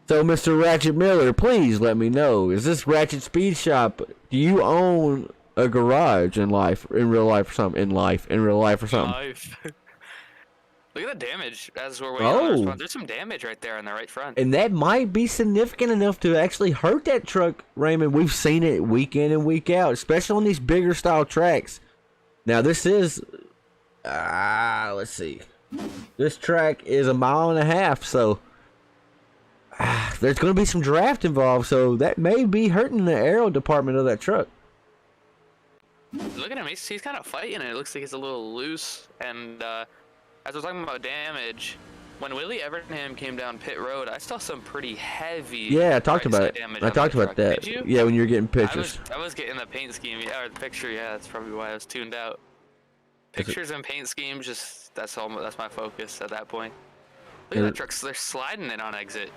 So, Mr. Ratchet Miller, please let me know. Is this Ratchet Speed Shop? Do you own a garage in real life or something? In real life or something?
Life. Look at the damage as we're waiting on the response. There's some damage right there on the right front.
And that might be significant enough to actually hurt that truck, Raymond. We've seen it week in and week out, especially on these bigger style tracks. Now, this is, let's see. This track is 1.5 miles, so there's going to be some draft involved, so that may be hurting the aero department of that truck.
Look at him. He's kind of fighting it. It looks like he's a little loose. And as we're talking about damage, when Willie Evernham came down pit road, I saw some pretty heavy.
Yeah, I talked about it.
Damage
I talked about that.
Did you?
Yeah, when you were getting pictures.
I was getting the paint scheme, or the picture. Yeah, that's probably why I was tuned out. Pictures and paint schemes, just that's my focus at that point. Look at the trucks. They're sliding it on exit.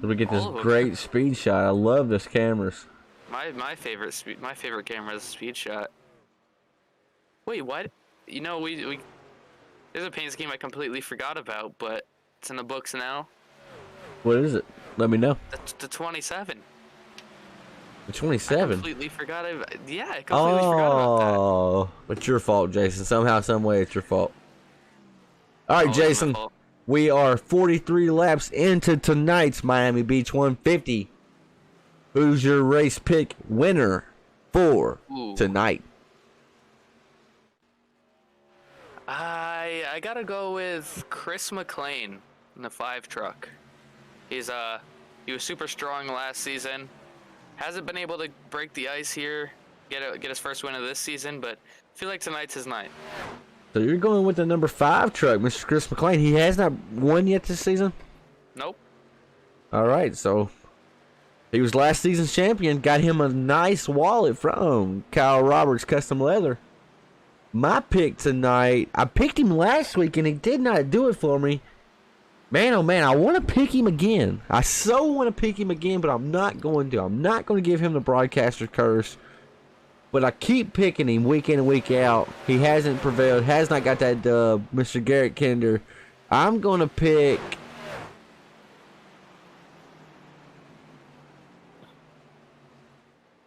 We get this great speed shot. I love this cameras.
My favorite camera is speed shot. Wait, what? You know, we there's a paint scheme I completely forgot about, but it's in the books now.
What is it? Let me know.
The 27.
The 27?
I completely forgot. I completely forgot about that.
Oh, it's your fault, Jason. Somehow, some way, it's your fault. All right, Jason. We are 43 laps into tonight's Miami Beach 150. Who's your race pick winner for tonight?
I gotta go with Chris McLean in the 5 truck. He was super strong last season. Hasn't been able to break the ice here, get his first win of this season, but I feel like tonight's his night.
So you're going with the number 5 truck, Mr. Chris McLean. He has not won yet this season?
Nope.
All right, so he was last season's champion. Got him a nice wallet from Kyle Roberts Custom Leather. My pick tonight, I picked him last week and he did not do it for me. Man, oh man, I want to pick him again. I so want to pick him again, but I'm not going to. I'm not going to give him the broadcaster curse. But I keep picking him week in and week out. He hasn't prevailed, has not got that dub, Mr. Garrett Kinder. I'm going to pick...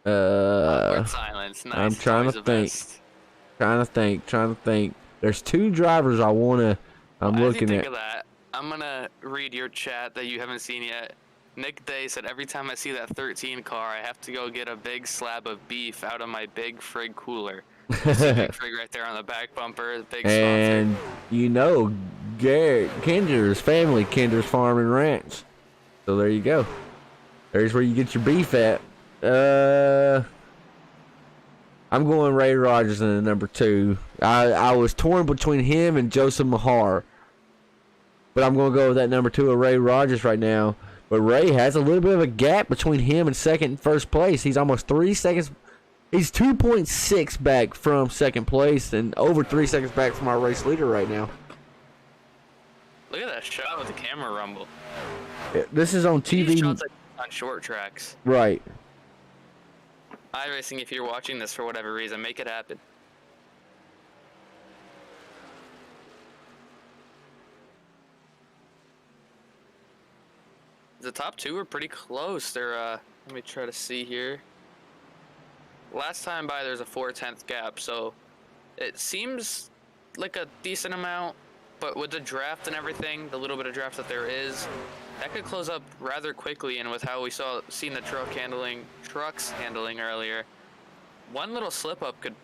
silence. Nice.
I'm trying to think. Trying to think. There's 2 drivers I'm looking at.
Of that, I'm gonna read your chat that you haven't seen yet. Nick Day said, every time I see that 13 car, I have to go get a big slab of beef out of my Big Frig cooler. Big Frig right there on the back bumper, big
and
sponsor.
You know, Garrett Kinder's family, Kinder's Farm and Ranch. So there you go. There's where you get your beef at. I'm going Ray Rogers in the number 2. I was torn between him and Joseph Mahar. But I'm going to go with that number 2 of Ray Rogers right now. But Ray has a little bit of a gap between him and second and first place. He's almost 3 seconds. He's 2.6 back from second place and over 3 seconds back from our race leader right now.
Look at that shot with the camera rumble.
This is on TV.
These shots on short tracks.
Right.
iRacing, if you're watching this for whatever reason, make it happen. The top 2 are pretty close. They're, let me try to see here. Last time by, there's a 4/10 gap, so it seems like a decent amount, but with the draft and everything, the little bit of draft that there is, that could close up rather quickly, and with how we seen the trucks handling earlier, one little slip up could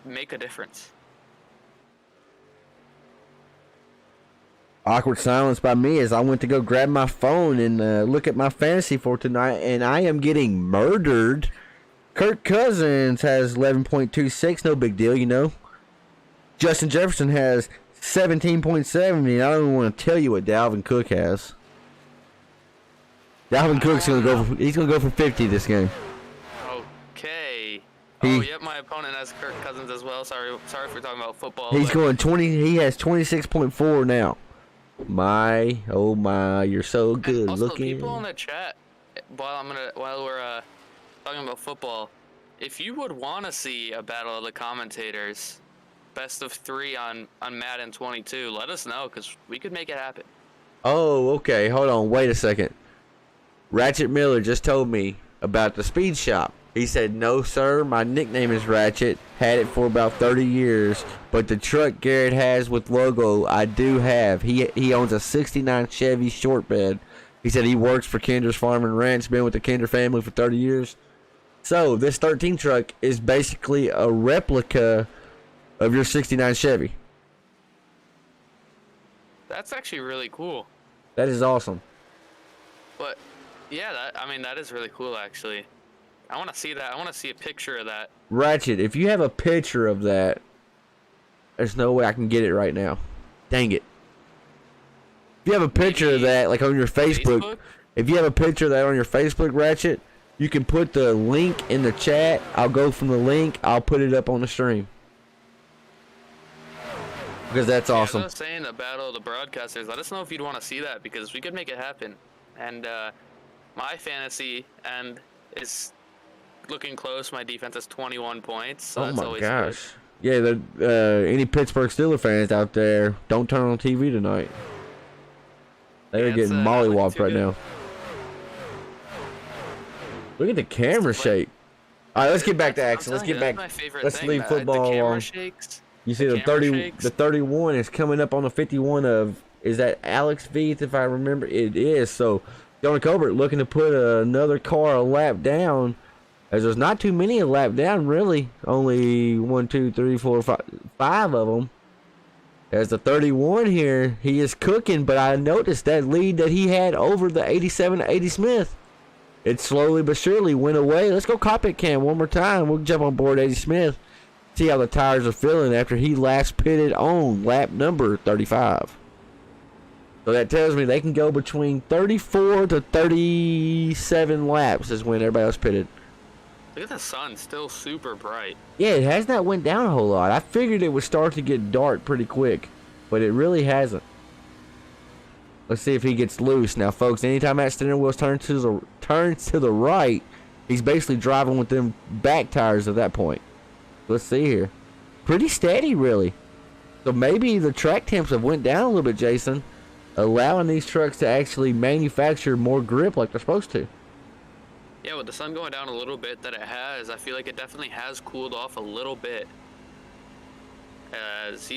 make a difference.
Awkward silence by me as I went to go grab my phone and look at my fantasy for tonight, and I am getting murdered. Kirk Cousins has 11.26, no big deal, you know. Justin Jefferson has 17.70, and I don't even want to tell you what Dalvin Cook has. Dalvin Cook's he's gonna go for 50 this game.
Okay. Yep, my opponent has Kirk Cousins as well. Sorry if we're talking about football.
He's going 20. He has 26.4 now. My, oh my, you're so good
also,
looking.
People in the chat, while we're talking about football, if you would want to see a battle of the commentators, best of 3 on Madden 22, let us know because we could make it happen.
Oh, okay. Hold on. Wait a second. Ratchet Miller just told me about the speed shop. He said, no, sir, my nickname is Ratchet. Had it for about 30 years. But the truck Garrett has with logo, I do have. He owns a 69 Chevy short bed. He said he works for Kinder's Farm and Ranch, been with the Kinder family for 30 years. So, this 13 truck is basically a replica of your 69 Chevy.
That's actually really cool.
That is awesome.
But, yeah, that is really cool, actually. I want to see that. I want to see a picture of that.
Ratchet, if you have a picture of that, there's no way I can get it right now. Dang it. If you have a picture of that, like on your Facebook, if you have a picture of that on your Facebook, Ratchet, you can put the link in the chat. I'll go from the link. I'll put it up on the stream. Because that's awesome.
As I was saying, the Battle of the Broadcasters, let us know if you'd want to see that, because we could make it happen. And my fantasy end is looking close. My defense is 21 points. So
Oh
that's
my
always
gosh. Yeah, any Pittsburgh Steelers fans out there, don't turn on TV tonight. They're
Yeah,
getting
it's, not looking
mollywopped
too
right
good.
now. Look at the camera shake. All right, let's get back to
I'm
action. Let's
telling
get
you,
back.
that's my favorite
Let's
thing.
leave
The
football
camera
alone.
shakes.
You see
The
the
camera
30,
shakes.
the 31 is coming up on the 51 of, is that Alex Veith, if I remember? It is. So, Jonah Colbert looking to put another car a lap down, as there's not too many a lap down, really. Only 1, 2, 3, 4, 5 of them. As the 31 here, he is cooking, but I noticed that lead that he had over the 87 Eddie Smith. It slowly but surely went away. Let's go cockpit cam one more time. We'll jump on board Eddie Smith. See how the tires are feeling after he last pitted on lap number 35. So that tells me they can go between 34 to 37 laps is when everybody else pitted.
Look at the sun, still super bright.
Yeah, it has not went down a whole lot. I figured it would start to get dark pretty quick, but it really hasn't. Let's see if he gets loose. Now, folks, anytime that steering wheel turns to the right, he's basically driving with them back tires at that point. Let's see here. Pretty steady, really. So maybe the track temps have went down a little bit, Jason, allowing these trucks to actually manufacture more grip like they're supposed to.
Yeah, with the sun going down a little bit that it has, I feel like it definitely has cooled off a little bit. As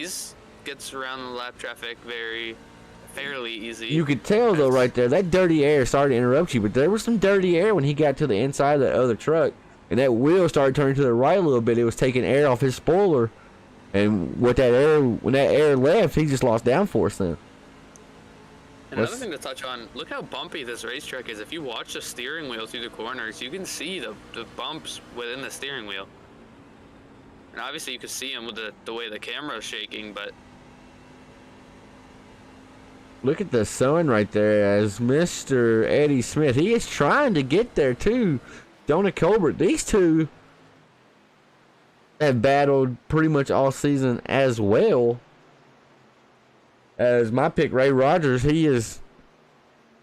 gets around the lap traffic fairly easy.
You could tell, though, right there, that dirty air, sorry to interrupt you, but there was some dirty air when he got to the inside of that other truck. And that wheel started turning to the right a little bit. It was taking air off his spoiler. And with that air, when that air left, he just lost downforce then.
Another thing to touch on, look how bumpy this racetrack is. If you watch the steering wheel through the corners, you can see the bumps within the steering wheel. And obviously you can see them with the way the camera is shaking, but...
Look at the sun right there as Mr. Eddie Smith. He is trying to get there, too. Jonah Colbert. These two have battled pretty much all season as well. As my pick, Ray Rogers, he is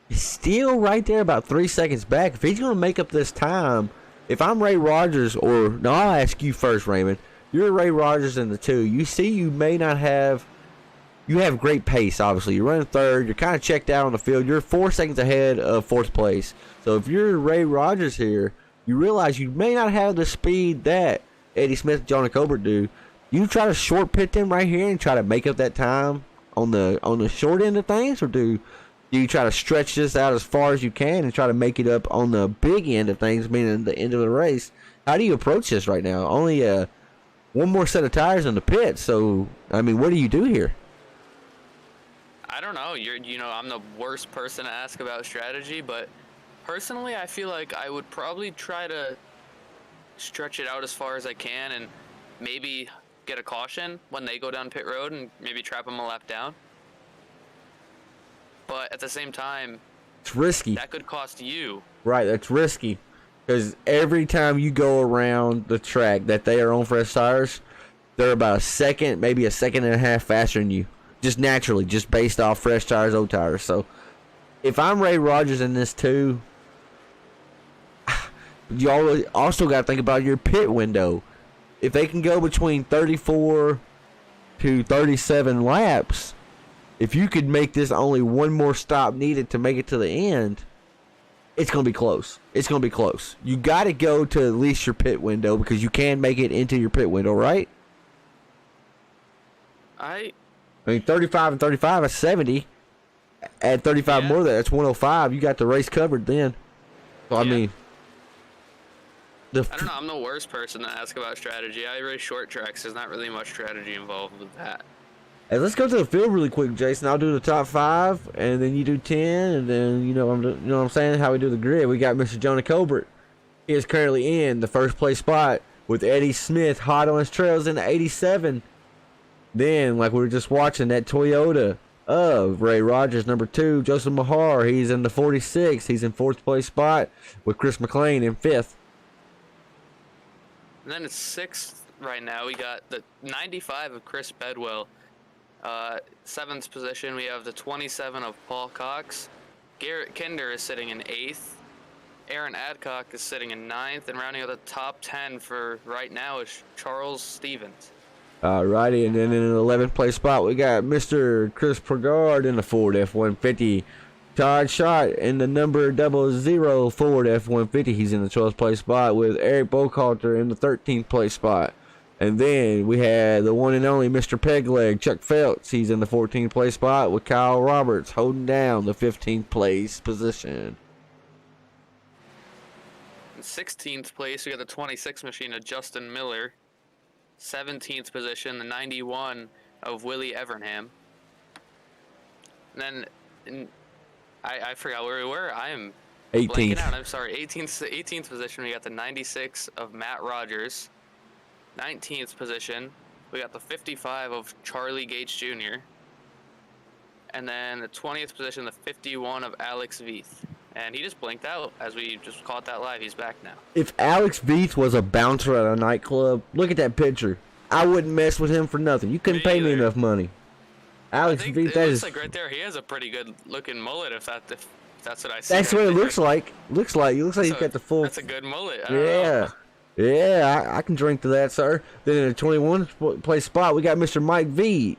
still right there about 3 seconds back. If he's going to make up this time, if I'm Ray Rogers, I'll ask you first, Raymond. You're Ray Rogers in the 2. You see you may not have... You have great pace, obviously. You're running third. You're kind of checked out on the field. You're 4 seconds ahead of fourth place. So if you're Ray Rogers here, you realize you may not have the speed that Eddie Smith and Jonah Colbert do. You try to short pit them right here and try to make up that time on the short end of things, or do you try to stretch this out as far as you can and try to make it up on the big end of things, meaning the end of the race? How do you approach this right now? Only one more set of tires in the pit. So, I mean, what do you do here?
I don't know. I'm the worst person to ask about strategy, but personally, I feel like I would probably try to stretch it out as far as I can and maybe get a caution when they go down pit road and maybe trap them a lap down. But at the same time,
It's risky.
that could cost you.
Right, that's risky. Because every time you go around the track that they are on fresh tires, they're about a second, maybe a second and a half faster than you. Just naturally, just based off fresh tires, old tires. So, if I'm Ray Rogers in this too, you also got to think about your pit window. If they can go between 34 to 37 laps, if you could make this only one more stop needed to make it to the end, it's going to be close. It's going to be close. You got to go to at least your pit window because you can make it into your pit window, right? I mean, 35 and 35 is 70. Add 35 more, that's 105. You got the race covered then. So, I mean,
I don't know. I'm the worst person to ask about strategy. I race short tracks. There's not really much strategy involved with that.
Hey, let's go to the field really quick, Jason. I'll do the top 5, and then you do 10, and then you know what I'm saying, how we do the grid. We got Mr. Jonah Colbert. He is currently in the first place spot with Eddie Smith hot on his trails in the 87. Then, like we were just watching, that Toyota of Ray Rogers, number 2, Joseph Mahar. He's in the 46. He's in 4th place spot with Chris McLean in 5th.
And then it's 6th right now. We got the 95 of Chris Bedwell. 7th position, we have the 27 of Paul Cox. Garrett Kinder is sitting in 8th. Aaron Adcock is sitting in 9th. And rounding out the top 10 for right now is Charles Stevens.
Alrighty, and then in an 11th place spot, we got Mr. Chris Pregard in the Ford F-150. Todd Schott in the number 00 Ford F-150. He's in the 12th place spot with Eric Bochalter in the 13th place spot. And then we had the one and only Mr. Pegleg, Chuck Feltz. He's in the 14th place spot with Kyle Roberts holding down the 15th place position.
In 16th place, we got the 26 machine of Justin Miller. 17th position, the 91 of Willie Evernham. And then, I forgot where we were. I am
18th.
blanking out. I'm sorry. 18th position, we got the 96 of Matt Rogers. 19th position, we got the 55 of Charlie Gates Jr. And then the 20th position, the 51 of Alex Veith. And he just blinked out as we just caught that live. He's back now.
If Alex Veith was a bouncer at a nightclub, look at that picture. I wouldn't mess with him for nothing. You couldn't pay me enough money. Alex Veith, that is.
Looks like right there, he has a pretty good looking mullet. If that's what I see.
That's
right
what it
there.
looks like. Looks like he's got the full.
That's a good mullet. I don't know.
Yeah. Yeah, I can drink to that, sir. Then in the 21st place spot, we got Mr. Mike Veith.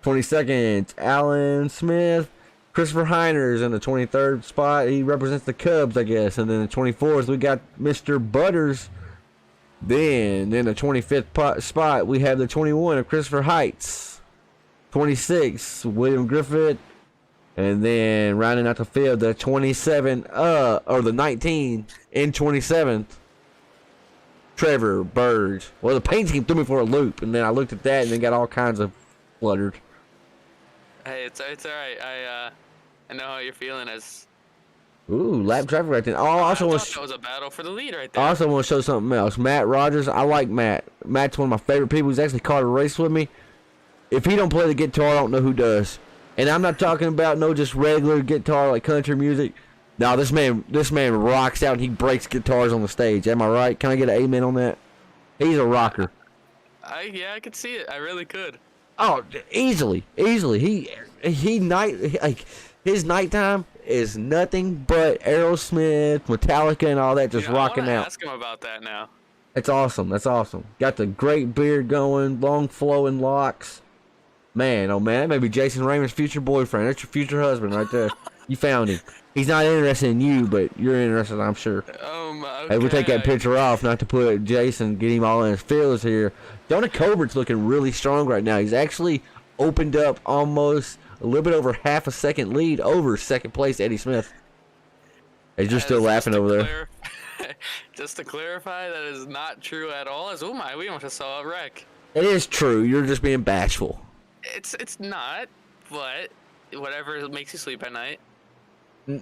22nd, Alan Smith. Christopher Heiners in the 23rd spot. He represents the Cubs, I guess. And then the 24th, we got Mr. Butters. Then in the 25th spot, we have the 21 of Christopher Heights. 26, William Griffith. And then rounding out the field, the 27, or the 19 in 27th. Trevor Burge. Well, the paint team threw me for a loop, and then I looked at that and then got all kinds of fluttered.
Hey, it's all right. I know how you're feeling as.
Ooh, lap traffic right there. Oh, I
thought that was a battle for the lead right there.
I also want to show something else. Matt Rogers, I like Matt. Matt's one of my favorite people. He's actually caught a race with me. If he don't play the guitar, I don't know who does. And I'm not talking about no just regular guitar like country music. No, this man rocks out and he breaks guitars on the stage. Am I right? Can I get an amen on that? He's a rocker.
I could see it. I really could.
Oh, easily. His nighttime is nothing but Aerosmith, Metallica, and all that just rocking out.
Ask him about that now.
That's awesome. Got the great beard going, long flowing locks. Man, oh man, that may be Jason Raymond's future boyfriend. That's your future husband right there. You found him. He's not interested in you, but you're interested, I'm sure.
Okay.
Hey, we'll take that picture off, not to put Jason, get him all in his feels here. Jonah Colbert's looking really strong right now. He's actually opened up almost a little bit over half a second lead over second place Eddie Smith. Hey, you're still laughing over there.
Just to clarify, that is not true at all. We almost just saw a wreck.
It is true. You're just being bashful.
It's not, but whatever makes you sleep at night.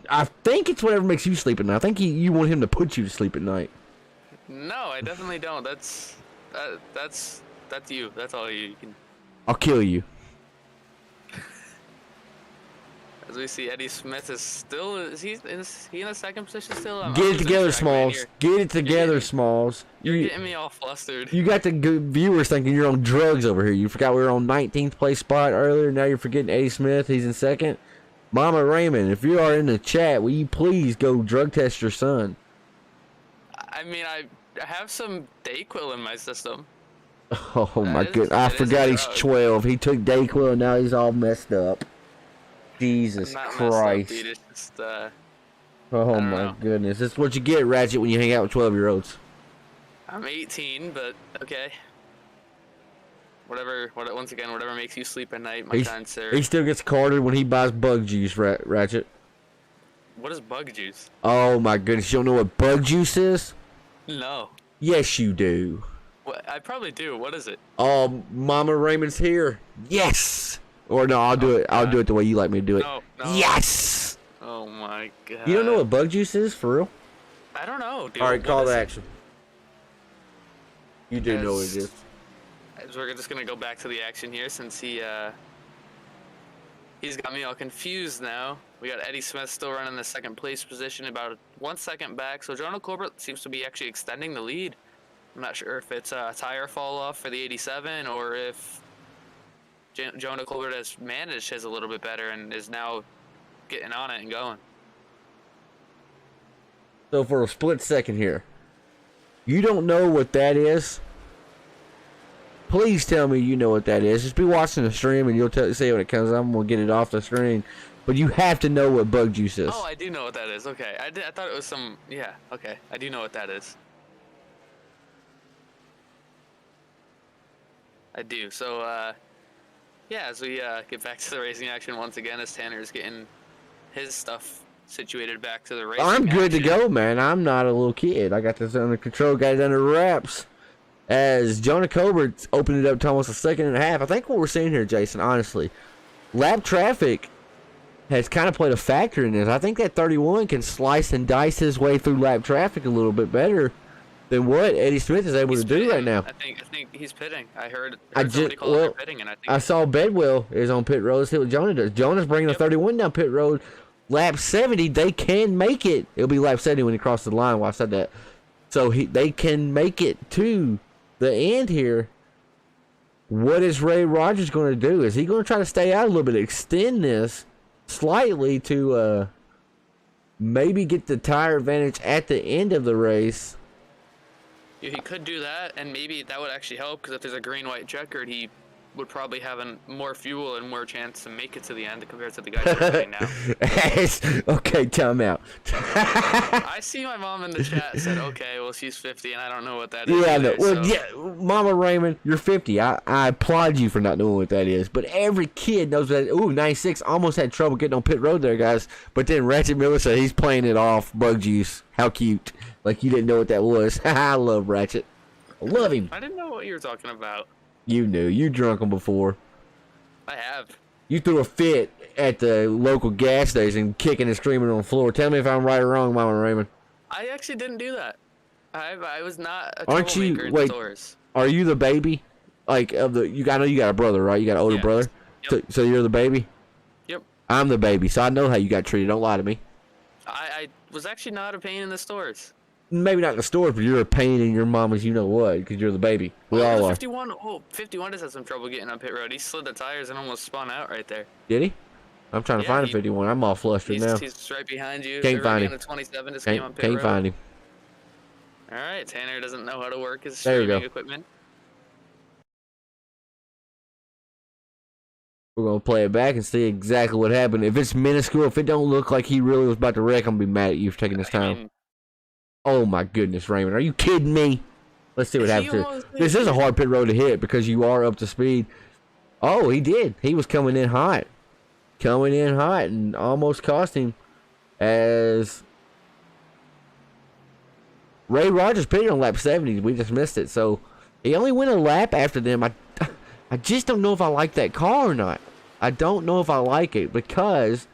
I think it's whatever makes you sleep at night. I think you want him to put you to sleep at night.
No, I definitely don't. That's you. That's all you can.
I'll kill you.
As we see, Eddie Smith is still. Is he in the second position still?
Get it together, Smalls. Get it together, Smalls.
You're getting me all flustered.
You got the good viewers thinking you're on drugs over here. You forgot we were on 19th place spot earlier. Now you're forgetting Eddie Smith. He's in second. Mama Raymond, if you are in the chat, will you please go drug test your son?
I mean, I have some Dayquil in my system.
Oh my goodness. I forgot he's 12. He took Dayquil and now he's all messed up. Jesus
I'm not
Christ.
messed up, dude. It's just,
Oh
don't
my
know.
goodness. This is what you get, Ratchet, when you hang out with 12-year-olds.
I'm 18, but okay. Once again, whatever makes you sleep at night, my kind sir.
He still gets carded when he buys bug juice, Ratchet.
What is bug juice?
Oh my goodness. You don't know what bug juice is?
No.
Yes, you do.
What? I probably do. What is it?
Oh, Mama Raymond's here. Yes. Or no, I'll do it. I'll do it the way you like me to do it.
No.
Yes.
Oh my god.
You don't know what bug juice is, for real?
I don't know, dude.
All right,
What
call
is
to
it?
action. You do know what it is.
As we're just gonna go back to the action here since he's got me all confused now. We got Eddie Smith still running the second place position, about 1 second back. So Jonah Colbert seems to be actually extending the lead. I'm not sure if it's a tire fall off for the 87 or if Jonah Colbert has managed his a little bit better and is now getting on it and going.
So for a split second here, you don't know what that is? Please tell me you know what that is. Just be watching the stream and you'll say when it comes up. I'm going to get it off the screen. But you have to know what bug juice is.
Oh, I do know what that is. Okay. I thought it was some... Yeah, okay. I do know what that is. I do. So, yeah, as we get back to the racing action once again, as Tanner's getting his stuff situated back to the racing
I'm good to
action.
go, man. I'm not a little kid. I got this under control, got it under wraps. As Jonah Colbert opened it up to almost a second and a half. I think what we're seeing here, Jason, honestly, lap traffic has kind of played a factor in this. I think that 31 can slice and dice his way through lap traffic a little bit better than what Eddie Smith is able
He's
to do
pitting.
right now.
I think he's pitting. I heard
I
somebody
just-
call
well,
it pitting, and I think
I saw Bedwell is on pit road. Let's see what Jonah does. Jonah's bringing the 31 down pit road. Lap 70, they can make it. It'll be lap 70 when he crosses the line. Well, I said that. So they can make it to the end here. What is Ray Rogers going to do? Is he going to try to stay out a little bit, extend this slightly to maybe get the tire advantage at the end of the race?
he could do that, and maybe that would actually help, because if there's a green-white checkered, he would probably have more fuel and more chance to make it to the end compared to the guys that are running now.
Okay, time out.
I see my mom in the chat said, okay, well, she's 50, and I don't know what that is.
Yeah,
either,
well,
so-
yeah, Mama Raymond, you're 50. I applaud you for not knowing what that is. But every kid knows that. Ooh, 96 almost had trouble getting on pit road there, guys. But then Ratchet Miller said he's playing it off. Bug juice. How cute. Like you didn't know what that was. I love Ratchet. I love him.
I didn't know what you were talking about.
You knew. You drunk him before.
I have.
You threw a fit at the local gas station, kicking and screaming on the floor. Tell me if I'm right or wrong, Mama Raymond.
I actually didn't do that. I was not a
Aren't you-
troublemaker in
wait.
the stores.
Are you the baby? Like of the? I know you got a brother, right? You got an older
Yeah.
brother.
Yep.
So you're the baby.
Yep.
I'm the baby, so I know how you got treated. Don't lie to me.
I was actually not a pain in the stores.
Maybe not in the store, but you're a pain in your mama's you know what, because you're the baby. We
Oh,
all
the
are.
51 just had some trouble getting on pit road. He slid the tires and almost spun out right there.
Did he? I'm trying to
Yeah,
find a
he-
51. I'm all flustered now.
He's right behind you.
Can't
Everybody
find
on
him.
the 27 just came on
Can't,
pit
can't
road.
find him.
All right, Tanner doesn't know how to work his
There we
streaming
go.
equipment.
We're gonna play it back and see exactly what happened. If it's minuscule, if it don't look like he really was about to wreck, I'm gonna be mad at you for taking this
I
time.
mean,
Oh my goodness, Raymond, are you kidding me? Let's see what
He
happens here.
almost
This
made
is a
it.
hard pit road to hit because you are up to speed. Oh, he did. He was coming in hot. Coming in hot and almost cost him as Ray Rogers pitted on lap 70. We just missed it. So he only went a lap after them. I just don't know if I like that car or not. I don't know if I like it because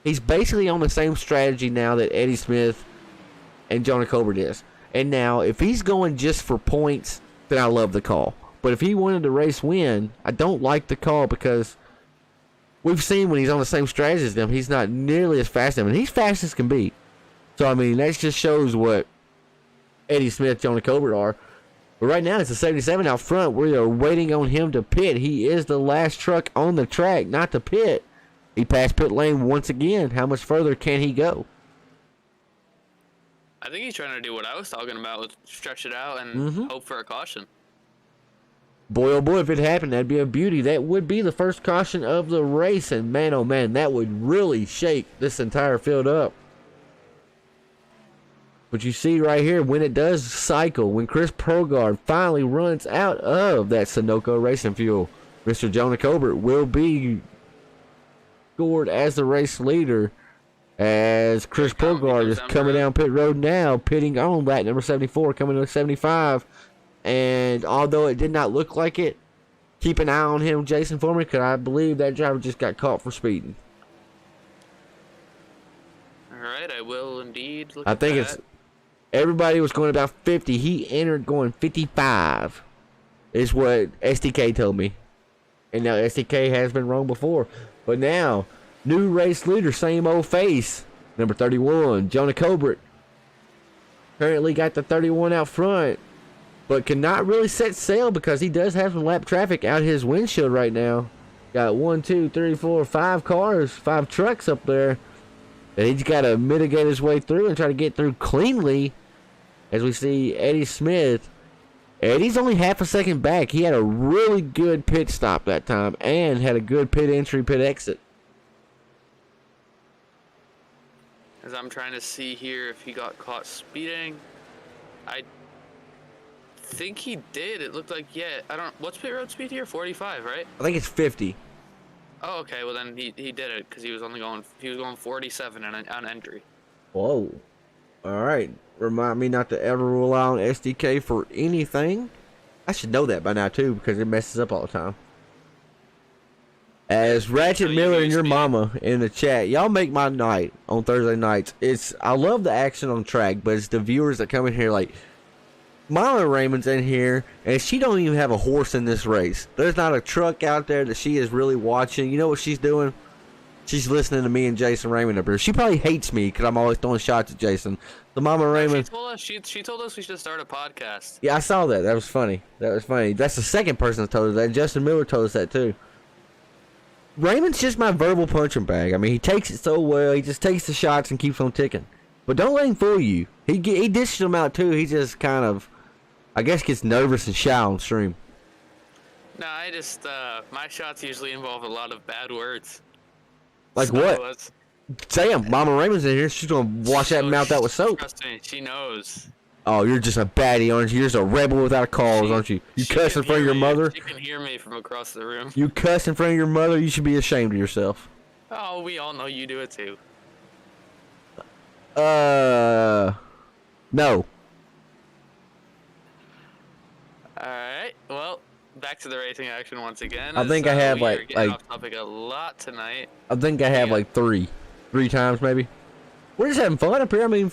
he's basically on the same strategy now that Eddie Smith and Jonah Colbert is. And now, if he's going just for points, then I love the call. But if he wanted to race win, I don't like the call because we've seen when he's on the same strategy as them, he's not nearly as fast as them. And he's fast as can be. So, I mean, that just shows what Eddie Smith, Jonah Colbert are. But right now, it's a 77 out front. We are waiting on him to pit. He is the last truck on the track, not to pit. He passed pit lane once again. How much further can he go?
I think he's trying to do what I was talking about, with stretch it out and
Mhm.
hope for a caution.
Boy, oh boy, if it happened, that'd be a beauty. That would be the first caution of the race. And man, oh man, that would really shake this entire field up. But you see right here, when it does cycle, when Chris Progrard finally runs out of that Sunoco racing fuel, Mr. Jonah Colbert will be scored as the race leader, as Chris Progrard is coming down pit road now, pitting on lap number 74, coming to 75. And although it did not look like it, keep an eye on him, Jason, for me, because I believe that driver just got caught for speeding.
All right, I will indeed look
I think
at
it's
that.
everybody was going about 50. He entered going 55, is what SDK told me. And now SDK has been wrong before. But now, new race leader, same old face, number 31, Jonah Colbert. Currently got the 31 out front, but cannot really set sail because he does have some lap traffic out his windshield right now. Got 1, 2, 3, 4, 5 cars, 5 trucks up there that he's got to mitigate his way through and try to get through cleanly. As we see Eddie Smith. Eddie's only half a second back. He had a really good pit stop that time and had a good pit entry, pit exit.
As I'm trying to see here if he got caught speeding. I think he did. It looked like, yeah. I don't. What's pit road speed here? 45, right?
I think it's 50.
Oh, okay. Well, then he did it because he was going 47 on entry.
Whoa. All right. Remind me not to ever rely on SDK for anything. I should know that by now, too, because it messes up all the time. As Ratchet Miller and your mama in the chat, y'all make my night on Thursday nights. I love the action on track, but it's the viewers that come in here like, Mama Raymond's in here, and she don't even have a horse in this race. There's not a truck out there that she is really watching. You know what she's doing? She's listening to me and Jason Raymond up here. She probably hates me because I'm always throwing shots at Jason. The Mama Raymond.
She told us we should start a podcast.
Yeah, I saw that. That was funny. That's the second person that told us that. Justin Miller told us that too. Raymond's just my verbal punching bag. I mean, he takes it so well. He just takes the shots and keeps on ticking. But don't let him fool you. He dishes them out too. He just kind of, I guess, gets nervous and shy on stream.
No, I just my shots usually involve a lot of bad words.
Like
So
what? Say them. Mama Raymond's in here. She's gonna wash that mouth out with soap.
Trust me, she knows.
Oh, you're just a baddie, aren't you? You're just a rebel without a cause, aren't you? You
She
cuss
can
in front of
hear
your
me.
mother.
She can hear me from across the room.
You cuss in front of your mother. You should be ashamed of yourself.
Oh, we all know you do it too.
No.
Alright, well, back to the racing action once again.
I think I have,
we are
like-
getting off topic a lot tonight.
I think I have
Yeah.
like three times maybe. We're just having fun up here. I mean,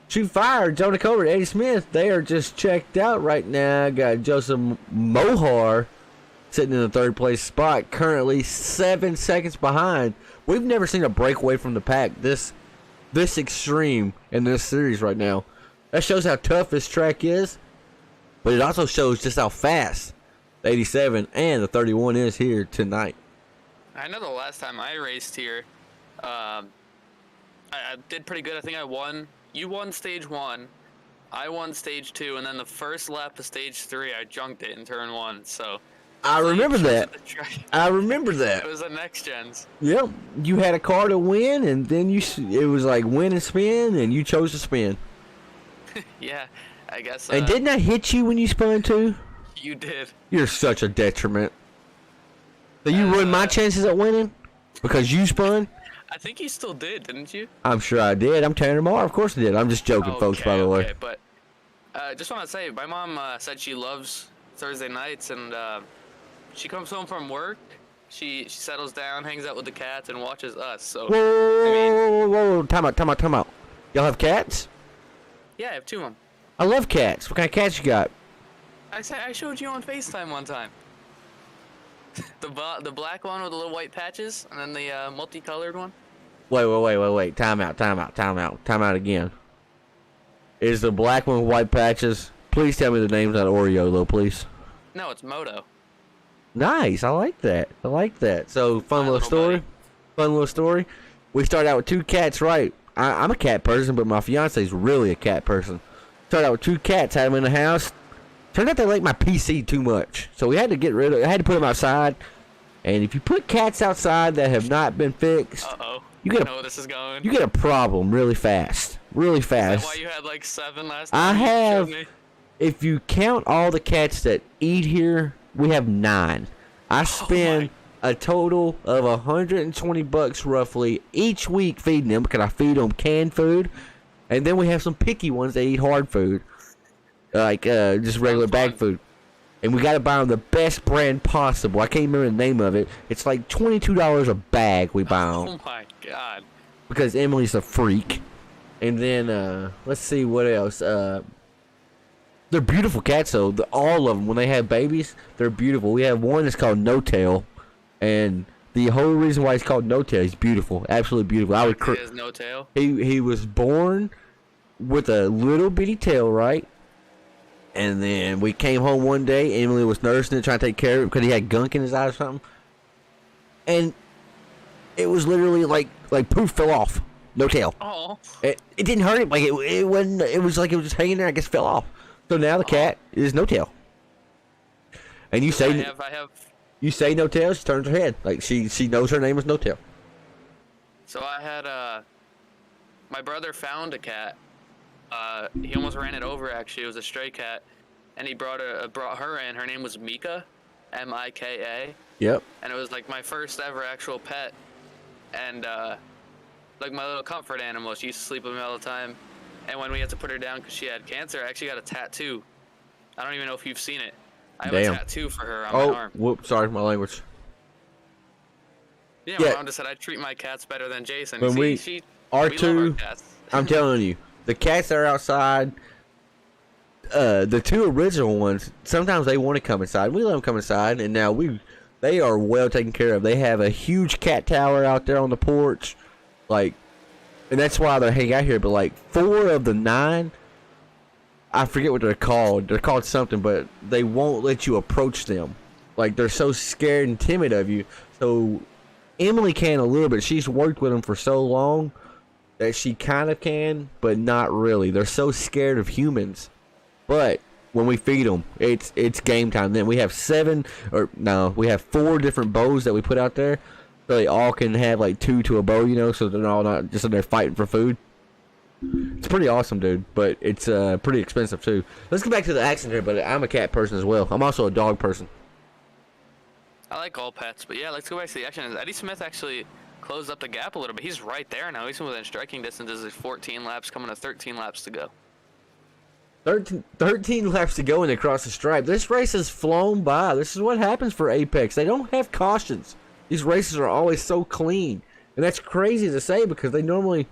shoot fire, Jonah Colbert, Eddie Smith, they are just checked out right now. Got Joseph Mohar sitting in the third place spot, currently 7 seconds behind. We've never seen a breakaway from the pack this extreme in this series right now. That shows how tough this track is, but it also shows just how fast the 87 and the 31 is here tonight.
I know the last time I raced here, I did pretty good. I think I won. You won stage 1. I won stage 2, and then the first lap of stage 3, I junked it in turn 1. So
I remember that.
It
I remember that.
was the next gens.
Yep, you had a car to win, and then it was like win and spin, and you chose to spin.
Yeah, I guess.
And didn't I hit you when you spun too?
You did.
You're such a detriment. So you ruined my chances at winning because you spun?
I think you still did, didn't you?
I'm sure I did. I'm Tanner Marr. Of course I did. I'm just joking, folks, by the way.
Okay, but just want to say, my mom said she loves Thursday nights, and she comes home from work, she settles down, hangs out with the cats, and watches us. So
Whoa. Time out. Y'all have cats?
yeah, I have 2 of them.
I love cats. What kind of cats you got?
I showed you on FaceTime one time. The black one with the little white patches, and then the multicolored one.
Wait. Time out again. Is the black one with white patches? Please tell me the name's not Oreo, though, please.
No, it's Moto.
Nice. I like that. So, fun
My
little story. We started out with 2 cats, right? I'm a cat person, but my fiance's really a cat person. Started out with 2 cats, had them in the house. Turned out they liked my PC too much. So we had to I had to put them outside. And if you put cats outside that have not been fixed, you
I
get
know where this is going.
a problem really fast. Really
Is that
fast.
why you had like 7 last
I
time? you
have-
showed me?
If you count all the cats that eat here, we have 9. I spend a total of $120 roughly each week feeding them because I feed them canned food, and then we have some picky ones that eat hard food, like just regular bag
fun.
food. And we got to buy them the best brand possible. I can't remember the name of it. It's like $22 a bag we buy them
Oh my god.
because Emily's a freak. And then let's see what else. They're beautiful cats though. All of them, when they have babies, they're beautiful. We have one that's called No Tail, and the whole reason why he's called No Tail, he's beautiful, absolutely beautiful. I would.
He has no tail.
He was born with a little bitty tail, right? And then we came home one day. Emily was nursing it, trying to take care of it because he had gunk in his eye or something. And it was literally like poof, fell off. No tail.
Oh.
It didn't hurt him. Like it wasn't. It was like it was just hanging there. I guess fell off. So now the cat is No Tail. And you say
I have.
you say No Tail, she turns her head like she knows her name is No Tail.
So I had my brother found a cat. He almost ran it over. Actually, it was a stray cat, and he brought her in. Her name was Mika, Mika,
Yep.
and it was like my first ever actual pet, and like my little comfort animal. She used to sleep with me all the time, and when we had to put her down because she had cancer, I actually got a tattoo. I don't even know if you've seen it. I have
Damn.
a tattoo for her on my arm.
Whoops! Sorry, my language.
Yeah,
Yeah.
my mom just said I treat my cats better than Jason.
When
See,
we-
we
our
love
two-
our cats.
I'm telling you, the cats that are outside, the 2 original ones, sometimes they want to come inside. We let them come inside, and now they are well taken care of. They have a huge cat tower out there on the porch, like, and that's why they hang out here. But like 4 of the 9, I forget what they're called. They're called something, but they won't let you approach them. Like they're so scared and timid of you. So Emily can a little bit. She's worked with them for so long that she kind of can, but not really. They're so scared of humans. But when we feed them, it's game time. Then we have 4 different bows that we put out there, so they all can have like 2 to a bow, you know, so they're all not just in there fighting for food. It's pretty awesome, dude, but it's pretty expensive too. Let's get back to the accent here, but I'm a cat person as well. I'm also a dog person.
I like all pets, but yeah, let's go back to the action. Eddie Smith actually closed up the gap a little bit. He's right there now. He's within striking distance. There's 14 laps, coming to 13 laps to go.
13 laps to go and they cross the stripe. This race has flown by. This is what happens for Apex. They don't have cautions. These races are always so clean. And that's crazy to say because they normally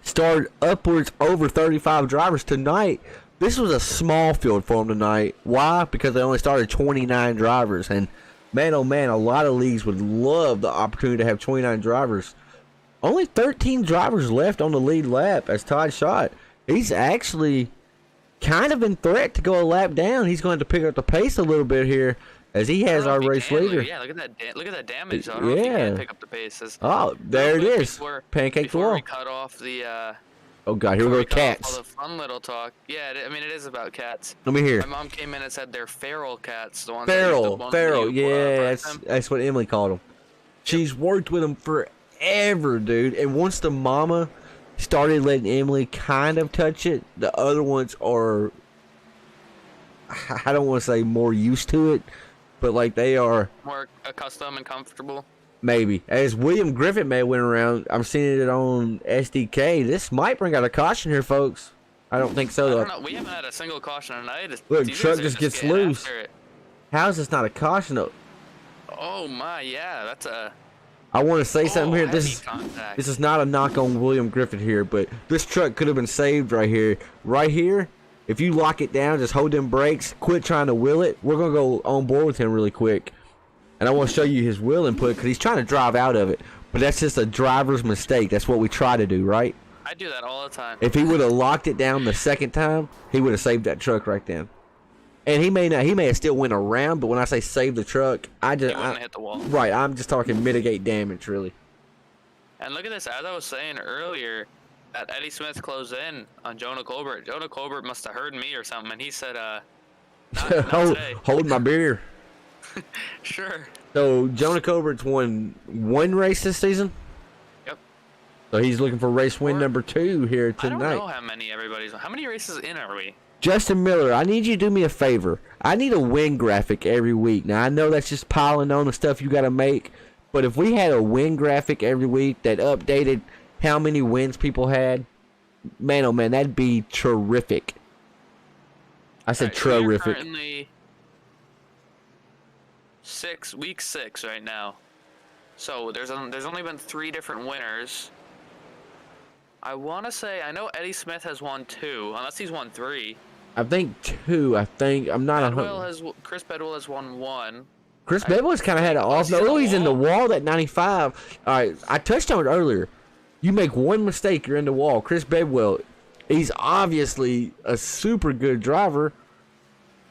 start upwards over 35 drivers. Tonight, this was a small field for them tonight. Why? Because they only started 29 drivers. And man, oh man, a lot of leagues would love the opportunity to have 29 drivers. Only 13 drivers left on the lead lap as Todd shot. He's actually kind of in threat to go a lap down. He's going to pick up the pace a little bit here as he has our race leader.
Yeah, look at that damage. So I don't know if he can pick up the pace.
Oh, there it is. Pancake
before
floor.
we cut off the
Oh god, here we go,
cut off
cats.
all the fun little talk. Yeah, I mean it is about cats.
Let me hear.
My mom came in and said they're feral cats. The ones
Feral,
that
feral.
you,
Yeah,
birth them.
that's what Emily called them. She's worked with them forever, dude. And once the mama started letting Emily kind of touch it, the other ones are, I don't want to say more used to it, but like they are
More accustomed and comfortable.
maybe. As William Griffith may have went around, I'm seeing it on SDK. This might bring out a caution here, folks. I don't think so
I
though.
don't know. We haven't had a single caution tonight.
Look,
These
truck
guys are
just gets
getting
loose.
after it.
How is this not a caution though?
Oh my, yeah, that's a.
I want to say something here.
heavy
This
contact.
is not a knock on William Griffith here, but this truck could have been saved right here. Right here, if you lock it down, just hold them brakes, quit trying to wheel it. We're going to go on board with him really quick. And I want to show you his wheel input because he's trying to drive out of it. But that's just a driver's mistake. That's what we try to do, right?
I do that all the time.
If he would have locked it down the second time, he would have saved that truck right then. And he may not. He may have still went around, but when I say save the truck,
He wouldn't have hit the wall.
right. I'm just talking mitigate damage, really.
And look at this. As I was saying earlier, that Eddie Smith closed in on Jonah Colbert. Jonah Colbert must have heard me or something, and he said, not today.
hold my beer.
Sure.
So Jonah Colbert's won one race this season.
Yep.
So he's looking for race win
Or-
number 2 here
I don't
tonight.
know how many races in are we?
Justin Miller, I need you to do me a favor. I need a win graphic every week. Now, I know that's just piling on the stuff you got to make, but if we had a win graphic every week that updated how many wins people had, man, oh man, that'd be terrific. I said
Alright, so you're
terrific.
currently week 6 right now. So there's only been 3 different winners. I want to say I know Eddie Smith has won 2, unless he's won 3.
I think 2. I'm not a
Chris Bedwell has won 1.
Chris Bedwell's kind of had an off.
he's on
No,
the
he's in the
wall.
wall at 95. All right, I touched on it earlier. You make one mistake, you're in the wall. Chris Bedwell, he's obviously a super good driver,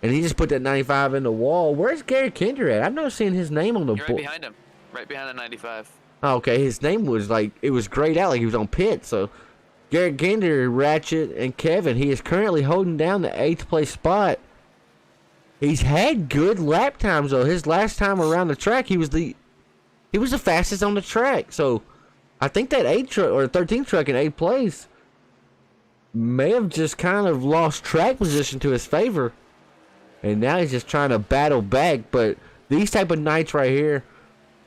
and he just put that 95 in the wall. Where's Gary Kinder at? I've never seen his name on the
You're right
board.
behind him, right behind the 95.
Oh, okay, his name was like, it was grayed out like he was on pit. So Garrett Kinder, Ratchet, and Kevin, he is currently holding down the 8th place spot. He's had good lap times though. His last time around the track, he was the fastest on the track. So I think that 8 truck or 13 truck in 8th place may have just kind of lost track position to his favor, and now he's just trying to battle back. But these type of nights right here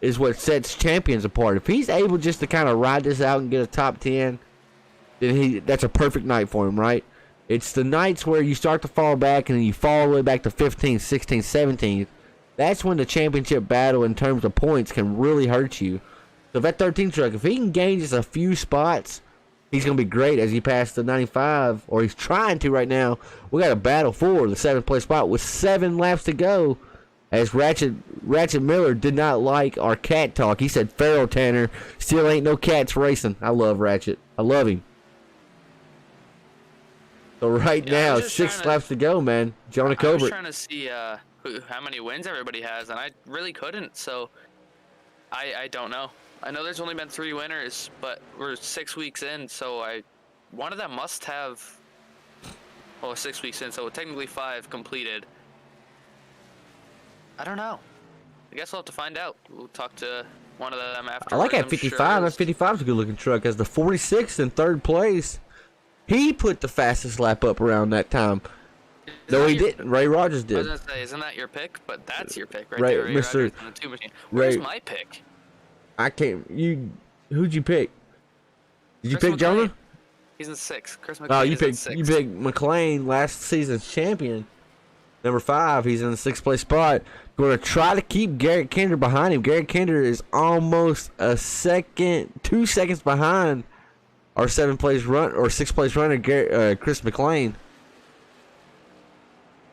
is what sets champions apart. If he's able just to kind of ride this out and get a top 10, then that's a perfect night for him, right? It's the nights where you start to fall back and then you fall all the way back to 15th, 16th, 17th. That's when the championship battle in terms of points can really hurt you. So if that 13 truck, if he can gain just a few spots, he's going to be great as he passes the 95, or he's trying to right now. We got a battle for the 7th place spot with 7 laps to go, as Ratchet Miller did not like our cat talk. He said, Farrell Tanner, still ain't no cats racing. I love Ratchet. I love him. So right
Yeah, I
now,
was just
6
trying to-
laps to go, man. Jonah
I was
Colbert.
trying to see how many wins everybody has, and I really couldn't. So I don't know. I know there's only been 3 winners, but we're 6 weeks in, so one of them must have. Well, 6 weeks in, so technically 5 completed. I don't know. I guess we'll have to find out. We'll talk to one of them after.
I like that 55. That 55 is a good looking truck. As the 46th in 3rd place, he put the fastest lap up around that time. No, he didn't. Ray Rogers
I
did.
was gonna say, isn't that your pick? But that's your pick, right
Ray-
there. Ray
Mr.
Rogers and the 2 machine. Where's
Ray-
my pick?
I can't. Who'd you pick? Did you
Chris
pick Jonah?
McLean. He's in 6. Chris
Oh,
McLean
you
is in
picked
6.
you picked McLean, last season's champion. Number 5, he's in the 6th place spot. Going to try to keep Garrett Kinder behind him. Garrett Kinder is almost 2 seconds behind our 7th place run or 6th place runner, Chris McLean.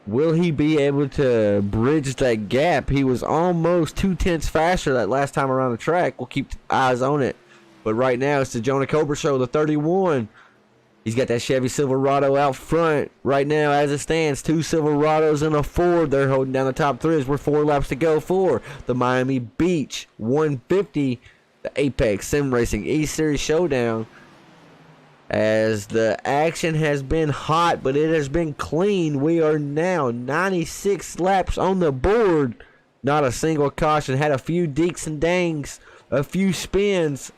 Will he be able to bridge that gap? He was almost 2/10 faster that last time around the track. We'll keep eyes on it. But right now, it's the Jonah Colbert show, the 31. He's got that Chevy Silverado out front. Right now, as it stands, 2 Silverados and a Ford. They're holding down the top 3 as we're 4 laps to go for the Miami Beach 150, the Apex Sim Racing E-Series Showdown. As the action has been hot, but it has been clean. We are now 96 laps on the board. Not a single caution. Had a few deeks and dangs, a few spins.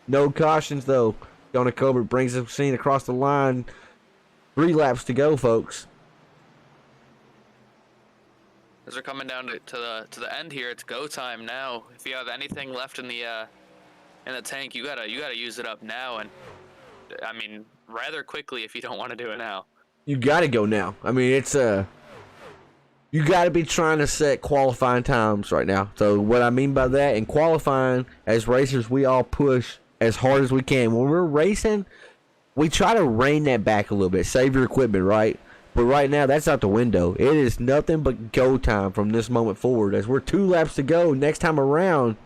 No cautions, though. Jonah Colbert brings the machine across the line. 3 laps to go, folks.
As we're coming down to the end here, it's go time now. If you have anything left in the tank, you gotta use it up now, and I mean rather quickly if you don't want to do it now.
You got to go now. I mean, it's you got to be trying to set qualifying times right now. So what I mean by that, in qualifying, as racers, we all push as hard as we can. When we're racing, we try to rein that back a little bit, save your equipment, right? But right now, that's out the window. It is nothing but go time from this moment forward. As we're 2 laps to go, next time around,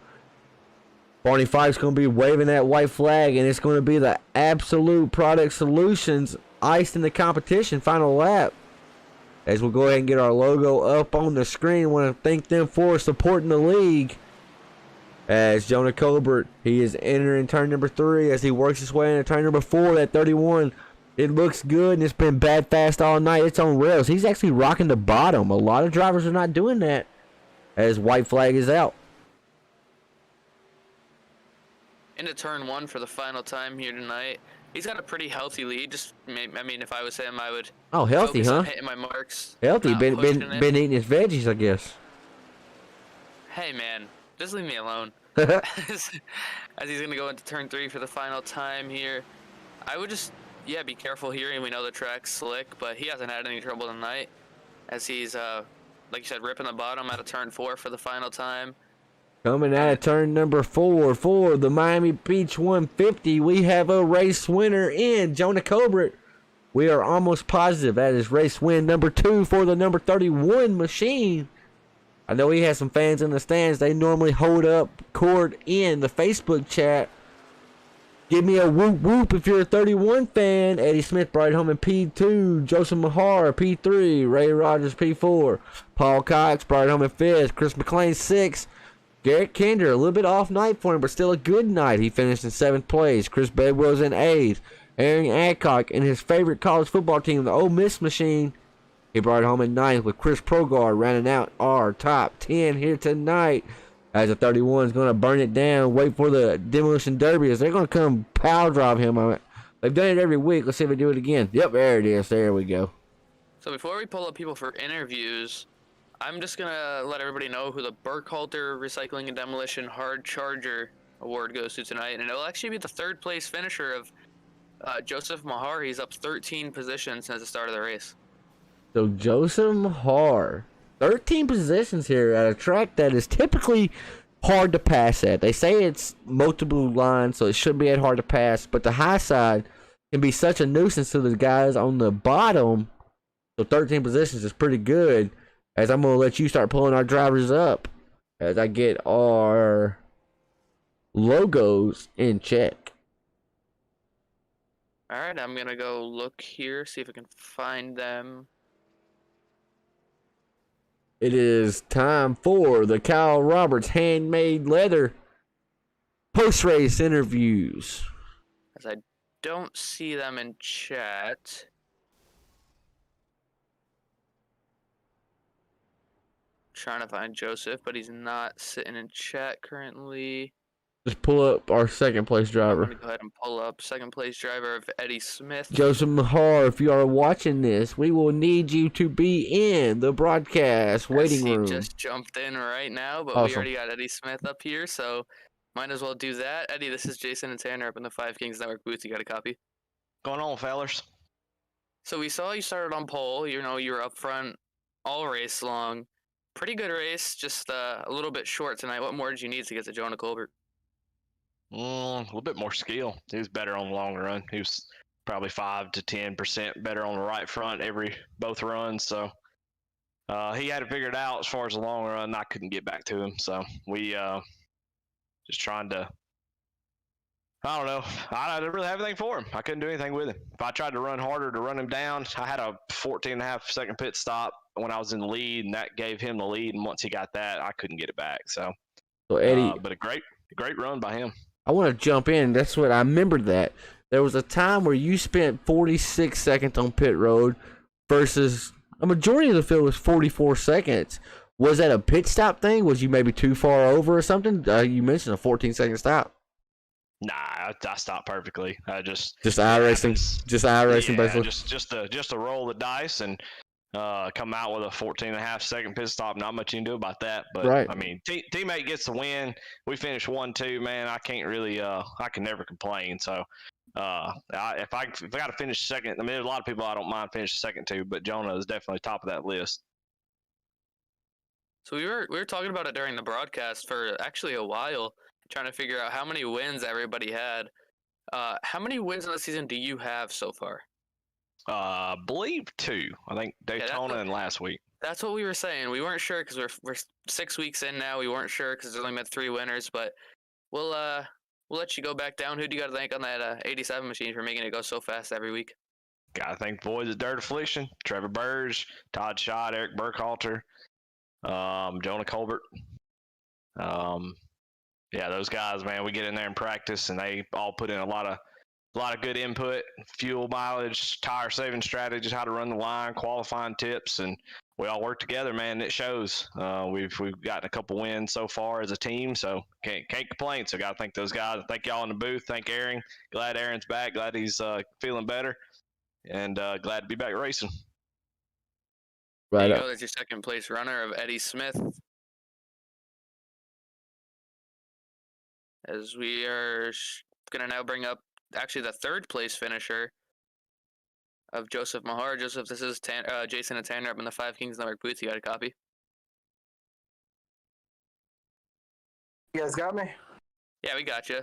Barney Fife's going to be waving that white flag, and it's going to be the Absolute Product Solutions iced in the competition final lap. As we'll go ahead and get our logo up on the screen, want to thank them for supporting the league. As Jonah Colbert, he is entering turn number 3 as he works his way into turn number 4, that 31. It looks good, and it's been bad fast all night. It's on rails. He's actually rocking the bottom. A lot of drivers are not doing that as white flag is out.
into turn 1 for the final time here tonight. He's got a pretty healthy lead. I mean, if I was him, I would
healthy,
focus
huh?
on hitting my marks.
Healthy.
not
Been
pushing it.
eating his veggies, I guess.
Hey, man, just leave me alone. As he's going to go into turn 3 for the final time here. I would just, be careful here. And we know the track's slick, but he hasn't had any trouble tonight. As he's, like you said, ripping the bottom out of turn 4 for the final time.
Coming out of turn number 4 for the Miami Beach 150, we have a race winner in Jonah Colbert. We are almost positive that is race win number 2 for the number 31 machine. I know he has some fans in the stands. They normally hold up court in the Facebook chat. Give me a whoop whoop if you're a 31 fan. Eddie Smith brought it home in P2. Joseph Mahar, P3. Ray Rogers, P4. Paul Cox brought it home in 5th. Chris McLean, 6th. Garrett Kinder, a little bit off night for him, but still a good night. He finished in 7th place. Chris Bedwell's in 8th. Aaron Adcock and his favorite college football team, the Ole Miss Machine. He brought it home in 9th with Chris Progard rounding out our top 10 here tonight. As the 31 is going to burn it down, wait for the Demolition Derby as they're going to come power drive him. They've done it every week. Let's see if they do it again. Yep, there it is. There we go.
So before we pull up people for interviews, I'm just going to let everybody know who the Burkhalter Recycling and Demolition Hard Charger Award goes to tonight. And it'll actually be the 3rd place finisher of Joseph Mahar. He's up 13 positions since the start of the race.
So Joseph Mahar, 13 positions here at a track that is typically hard to pass at. They say it's multiple lines, so it should be hard to pass. But the high side can be such a nuisance to the guys on the bottom. So 13 positions is pretty good. As I'm going to let you start pulling our drivers up as I get our logos in check.
All right, I'm going to go look here, see if I can find them.
It is time for the Kyle Roberts Handmade Leather post-race interviews.
As I don't see them in chat. Trying to find Joseph, but he's not sitting in chat currently.
Just pull up our second place
I'm
driver.
going to go ahead and pull up second place driver of Eddie Smith.
Joseph Mahar, if you are watching this, we will need you to be in the broadcast waiting room.
He just jumped in right now, but
Awesome.
we already got Eddie Smith up here, so might as well do that. Eddie, this is Jason and Tanner up in the Five Kings Network booth. You got a copy?
Going on, fellers?
So we saw you started on pole. You know, you were up front all race long. Pretty good race, just a little bit short tonight. What more did you need to get to Jonah Colbert?
A little bit more skill. He was better on the long run. He was probably 5 to 10% better on the right front both runs. So he had it figured out as far as the long run. I couldn't get back to him. So we just trying to. I don't know. I didn't really have anything for him. I couldn't do anything with him. If I tried to run harder to run him down, I had a 14.5-second pit stop when I was in the lead, and that gave him the lead. And once he got that, I couldn't get it back. So
Eddie,
but a great run by him.
I want to jump in. That's what I remembered that. There was a time where you spent 46 seconds on pit road versus a majority of the field was 44 seconds. Was that a pit stop thing? Was you maybe too far over or something? You mentioned a 14-second stop.
Nah, I stopped perfectly. Just
iRacing, basically.
Just to roll the dice and come out with a 14.5-second pit stop. Not much you can do about that. But
right.
I mean, teammate gets the win. We finished 1-2. Man, I can't really. I can never complain. So if I got to finish second, I mean, there's a lot of people I don't mind finishing second to, but Jonah is definitely top of that list.
So we were talking about it during the broadcast for actually a while, trying to figure out how many wins everybody had. How many wins in the season do you have so far?
Believe 2. I think Daytona and last week.
That's what we were saying. We weren't sure because we're 6 weeks in now. We weren't sure because there's only been 3 winners, but we'll let you go back down. Who do you got to thank on that 87 machine for making it go so fast every week?
Gotta thank the boys at Dirt Affliction, Trevor Burge, Todd Schott, Eric Burkhalter, Jonah Colbert. Yeah, those guys, man, we get in there and practice, and they all put in a lot of good input, fuel mileage, tire saving strategies, how to run the line, qualifying tips, and we all work together, man. It shows. We've gotten a couple wins so far as a team, so can't complain. So got to thank those guys. Thank y'all in the booth. Thank Aaron. Glad Aaron's back. Glad he's feeling better, and glad to be back racing.
There
Right
you
up.
go. There's your second place runner of Eddie Smith. As we are going to now bring up actually the third place finisher of Joseph Mahar. Joseph, this is Jason and Tanner up in the Five Kings Network booth. You got a copy?
You guys got me?
Yeah, we got you.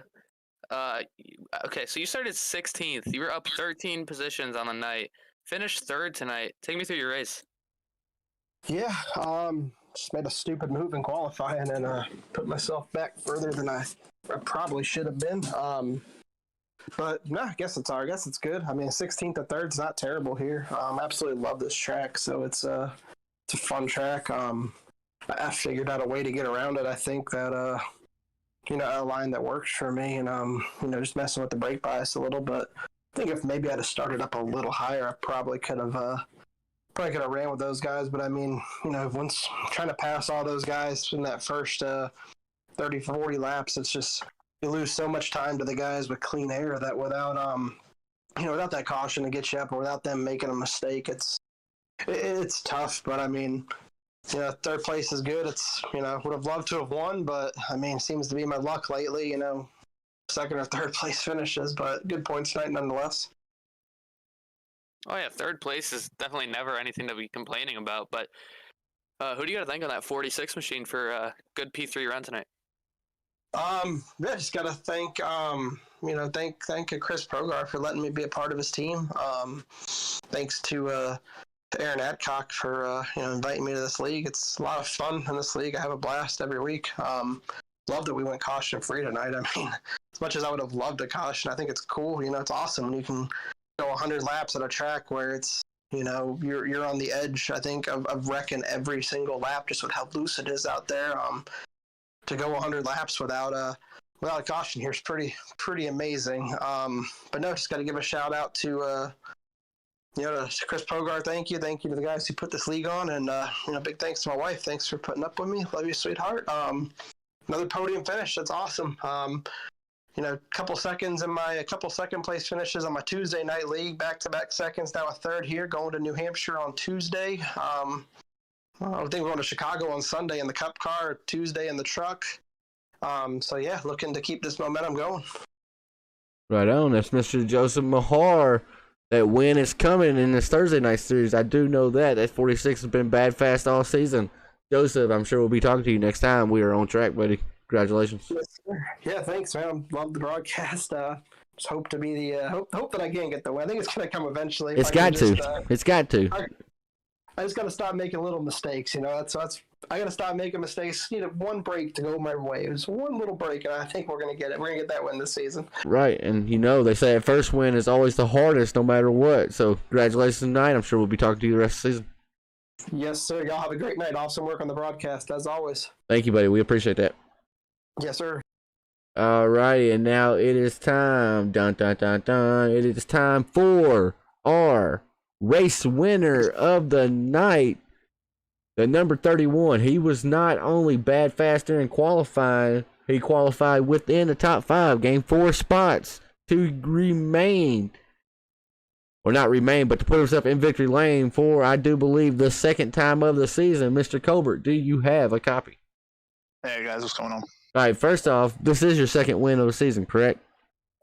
Okay, so you started 16th. You were up 13 positions on the night. Finished third tonight. Take me through your race.
Yeah, just made a stupid move in qualifying and put myself back further than I probably should have been. But no, I guess it's all right. I guess it's good. I mean, 16th to 3rd is not terrible here. Absolutely love this track, so it's a fun track. I figured out a way to get around it. I think that a line that works for me, and just messing with the brake bias a little. But I think if maybe I'd have started up a little higher, I probably could have ran with those guys. But I mean, once trying to pass all those guys in that first 30, 40 laps, it's just you lose so much time to the guys with clean air that without without that caution to get you up or without them making a mistake, it's tough. But I mean, third place is good. It's would have loved to have won, but I mean, seems to be my luck lately. Second or third place finishes, but good points tonight nonetheless.
Oh yeah, third place is definitely never anything to be complaining about. But who do you got to thank on that 46 machine for a good P3 run tonight?
Yeah, just gotta thank thank Chris Progar for letting me be a part of his team. Thanks to Aaron Adcock for inviting me to this league. It's a lot of fun in this league. I have a blast every week. Love that we went caution free tonight. I mean, as much as I would have loved a caution, I think it's cool. It's awesome when you can go 100 laps at a track where it's you're on the edge. I think of wrecking every single lap just with how loose it is out there. To go 100 laps without a caution here is pretty amazing. But no, just got to give a shout out to to Chris Progar. Thank you to the guys who put this league on, and big thanks to my wife. Thanks for putting up with me. Love you, sweetheart. Another podium finish. That's awesome. Couple second place finishes on my Tuesday night league, back-to-back seconds, now a third here, going to New Hampshire on Tuesday. I think we're going to Chicago on Sunday in the Cup car, Tuesday in the truck. So yeah, looking to keep this momentum going.
Right on. That's Mr. Joseph Mahar. That win is coming in this Thursday night series. I do know that. That 46 has been bad fast all season. Joseph, I'm sure we'll be talking to you next time we are on track, buddy. Congratulations.
Yes, sir. Yeah, thanks, man. Love the broadcast. Just hope to be the hope that I can get the win. I think it's gonna come eventually.
It's got to. It's got to.
I just got to stop making little mistakes. That's I got to stop making mistakes. Need one break to go my way. It was one little break, and I think we're gonna get it. We're gonna get that win this season.
Right, and they say that first win is always the hardest, no matter what. So congratulations tonight. I'm sure we'll be talking to you the rest of the season.
Yes, sir. Y'all have a great night. Awesome work on the broadcast as always.
Thank you, buddy. We appreciate that.
Yes, sir.
Alrighty, and now it is time. Dun dun dun dun. It is time for our race winner of the night. The number 31. He was not only bad faster in qualifying, he qualified within the top 5, gained 4 spots to remain. Or not remain, but to put himself in victory lane for, I do believe, the second time of the season. Mr. Colbert, do you have a copy?
Hey guys, what's going on?
All right, first off, this is your second win of the season, correct?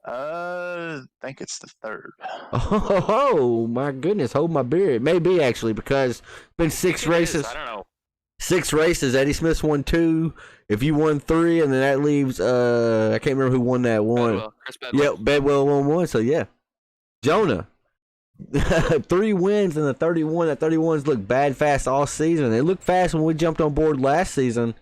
I think it's the third.
Oh, my goodness, hold my beer. It may be, actually, because it's been 6 races.
I don't know.
6 races. Eddie Smith's won 2. If you won 3, and then that leaves, I can't remember who won that one.
Bedwell. Chris Bedwell.
Yep, Bedwell won 1, so yeah. Jonah. 3 wins in the 31. That 31s look bad fast all season. They looked fast when we jumped on board last season.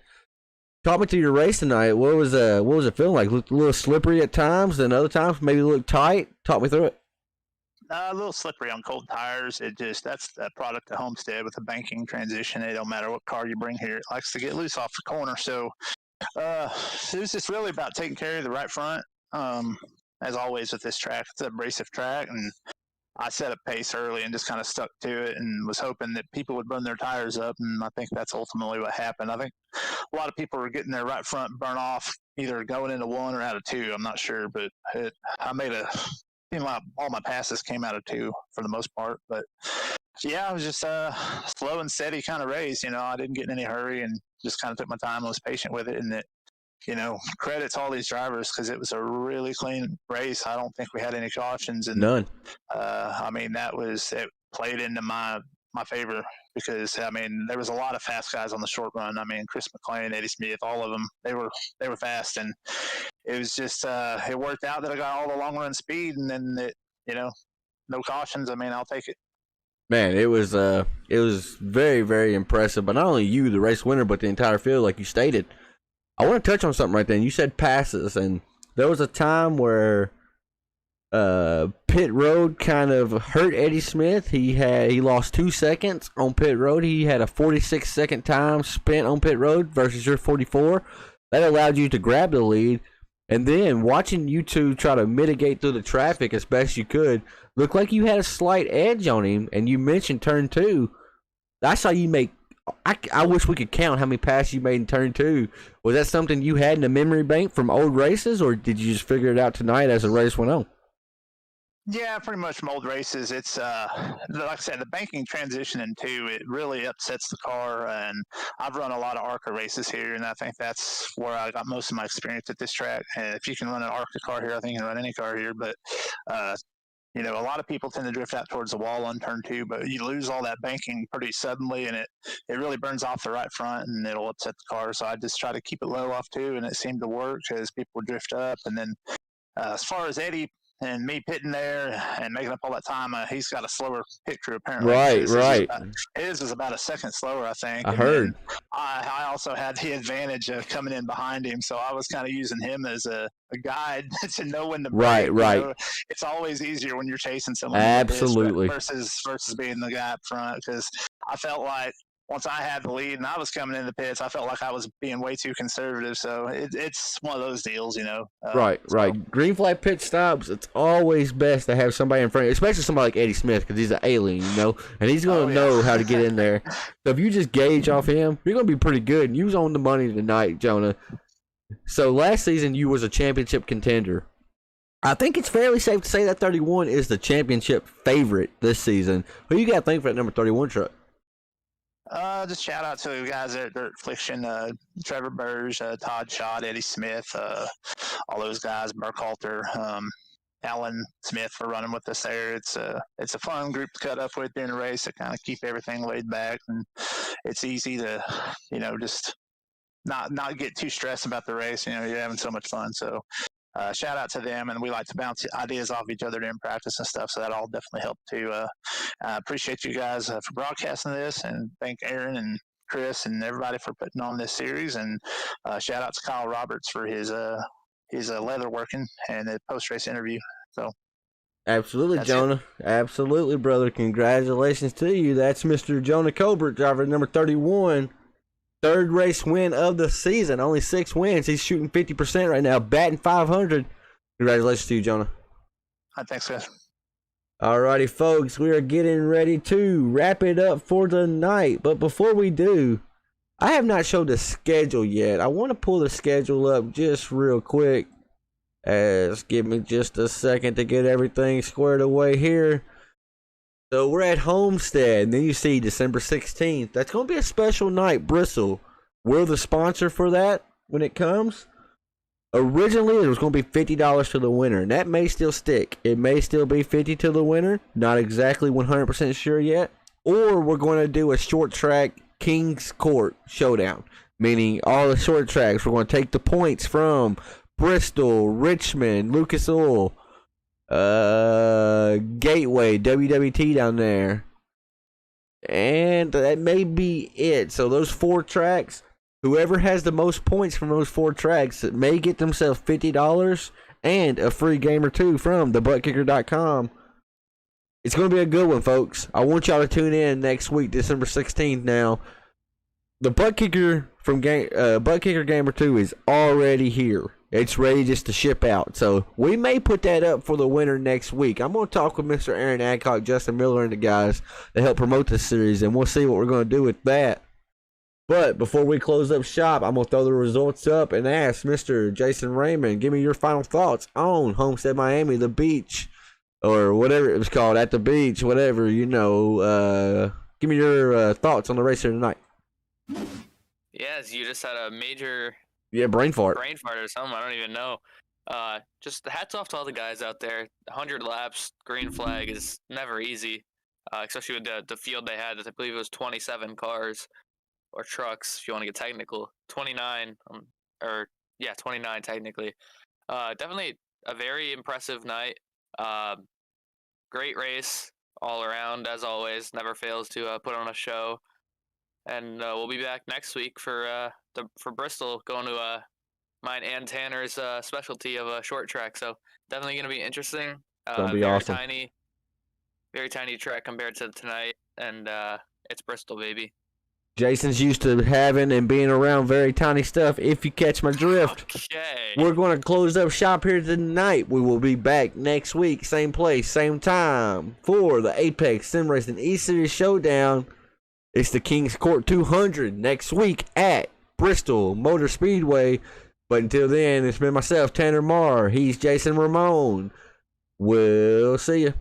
Talk me to your race tonight. What was it feeling like? Looked a little slippery at times, and other times maybe looked tight. Talk me through it.
A little slippery on cold tires. That's a product of Homestead with a banking transition. It don't matter what car you bring here; it likes to get loose off the corner. So it was just really about taking care of the right front. As always with this track, it's an abrasive track, and I set a pace early and just kind of stuck to it and was hoping that people would burn their tires up. And I think that's ultimately what happened. I think a lot of people were getting their right front burn off either going into 1 or out of 2. I'm not sure, but seemed like all my passes came out of 2 for the most part. But yeah, it was just slow and steady kind of race. I didn't get in any hurry and just kind of took my time and was patient with it. And it, credits all these drivers because it was a really clean race. I don't think we had any cautions. And
None.
It played into my favor because, there was a lot of fast guys on the short run. Chris McLean, Eddie Smith, all of them, they were fast. And it was just, it worked out that I got all the long run speed and then no cautions. I'll take it.
Man, it was very, very impressive. But not only you, the race winner, but the entire field, like you stated. I want to touch on something right then. You said passes, and there was a time where pit road kind of hurt Eddie Smith. He lost 2 seconds on pit road. He had a 46-second time spent on pit road versus your 44. That allowed you to grab the lead. And then watching you two try to mitigate through the traffic as best you could, looked like you had a slight edge on him. And you mentioned turn 2. I saw you make. I wish we could count how many passes you made in turn 2. Was that something you had in the memory bank from old races, or did you just figure it out tonight as the race went on?
Yeah, pretty much from old races. It's like I said, the banking transition in 2, it really upsets the car. And I've run a lot of ARCA races here, and I think that's where I got most of my experience at this track. And if you can run an ARCA car here, I think you can run any car here. But a lot of people tend to drift out towards the wall on turn 2, but you lose all that banking pretty suddenly, and it really burns off the right front, and it'll upset the car. So I just try to keep it low off 2, and it seemed to work because people would drift up. And then as far as Eddie and me pitting there and making up all that time, he's got a slower pit crew apparently.
Right.
His was about a second slower, I think.
I heard.
I also had the advantage of coming in behind him, so I was kind of using him as a guide to know when to brake.
Right.
It's always easier when you're chasing someone.
Absolutely.
Versus being the guy up front, because I felt like once I had the lead and I was coming in the pits, I felt like I was being way too conservative. So it's one of those deals,
Right. Green flag pit stops, it's always best to have somebody in front, especially somebody like Eddie Smith, because he's an alien, and he's going to know how to get in there. So if you just gauge off him, you're going to be pretty good. And you was on the money tonight, Jonah. So last season, you was a championship contender. I think it's fairly safe to say that 31 is the championship favorite this season. Who you got to think for that number 31 truck?
Just shout out to the guys at Dirt Affliction, Trevor Burge, Todd Schott, Eddie Smith, all those guys, Burkhalter, Alan Smith for running with us there. It's a fun group to cut up with during the race to kind of keep everything laid back, and it's easy to, just not get too stressed about the race. You're having so much fun. So shout out to them, and we like to bounce ideas off each other during practice and stuff, so that all definitely helped too. I appreciate you guys for broadcasting this, and thank Aaron and Chris and everybody for putting on this series, and shout out to Kyle Roberts for his leather working and the post-race interview. So
absolutely, Jonah. Absolutely, brother. Congratulations to you. That's Mr. Jonah Colbert, driver number 31. Third race win of the season. Only 6 wins. He's shooting 50% right now, batting .500. Congratulations to you, Jonah.
Thanks, guys.
Alrighty, folks. We are getting ready to wrap it up for the night. But before we do, I have not showed the schedule yet. I want to pull the schedule up just real quick. Give me just a second to get everything squared away here. So we're at Homestead, and then you see December 16th. That's going to be a special night, Bristol. We're the sponsor for that when it comes. Originally, it was going to be $50 to the winner, and that may still stick. It may still be $50 to the winner. Not exactly 100% sure yet. Or we're going to do a short track King's Court showdown, meaning all the short tracks. We're going to take the points from Bristol, Richmond, Lucas Oil, Gateway, WWT down there, and that may be it. So those 4 tracks, whoever has the most points from those 4 tracks may get themselves $50 and a free game or 2 from thebuttkicker.com. It's going to be a good one, folks. I want y'all to tune in next week, December 16th. Now, the Butt Kicker from Butt Kicker Gamer 2 is already here. It's ready just to ship out. So we may put that up for the winter next week. I'm going to talk with Mr. Aaron Adcock, Justin Miller, and the guys to help promote this series, and we'll see what we're going to do with that. But before we close up shop, I'm going to throw the results up and ask Mr. Jason Raymond, give me your final thoughts on Homestead Miami, the beach, or whatever it was called, at the beach, whatever, you know. Give me your thoughts on the race here tonight.
Yes, you just had a major
Brain fart
or something. I don't even know. Just hats off to all the guys out there. 100 laps, green flag is never easy, especially with the field they had. I believe it was 27 cars or trucks, if you want to get technical. 29, 29 technically. Definitely a very impressive night. Great race all around, as always. Never fails to put on a show. And we'll be back next week for Bristol, going to mine and Tanner's specialty of a short track. So definitely going to be interesting.
Gonna be
very
awesome.
Very tiny track compared to tonight, and it's Bristol, baby.
Jason's used to having and being around very tiny stuff, if you catch my drift.
Okay.
We're going to close up shop here tonight. We will be back next week, same place, same time, for the Apex Sim Racing E-Series Showdown. It's the Kings Court 200 next week at Bristol Motor Speedway. But until then, it's been myself, Tanner Marr. He's Jason Ramon. We'll see you.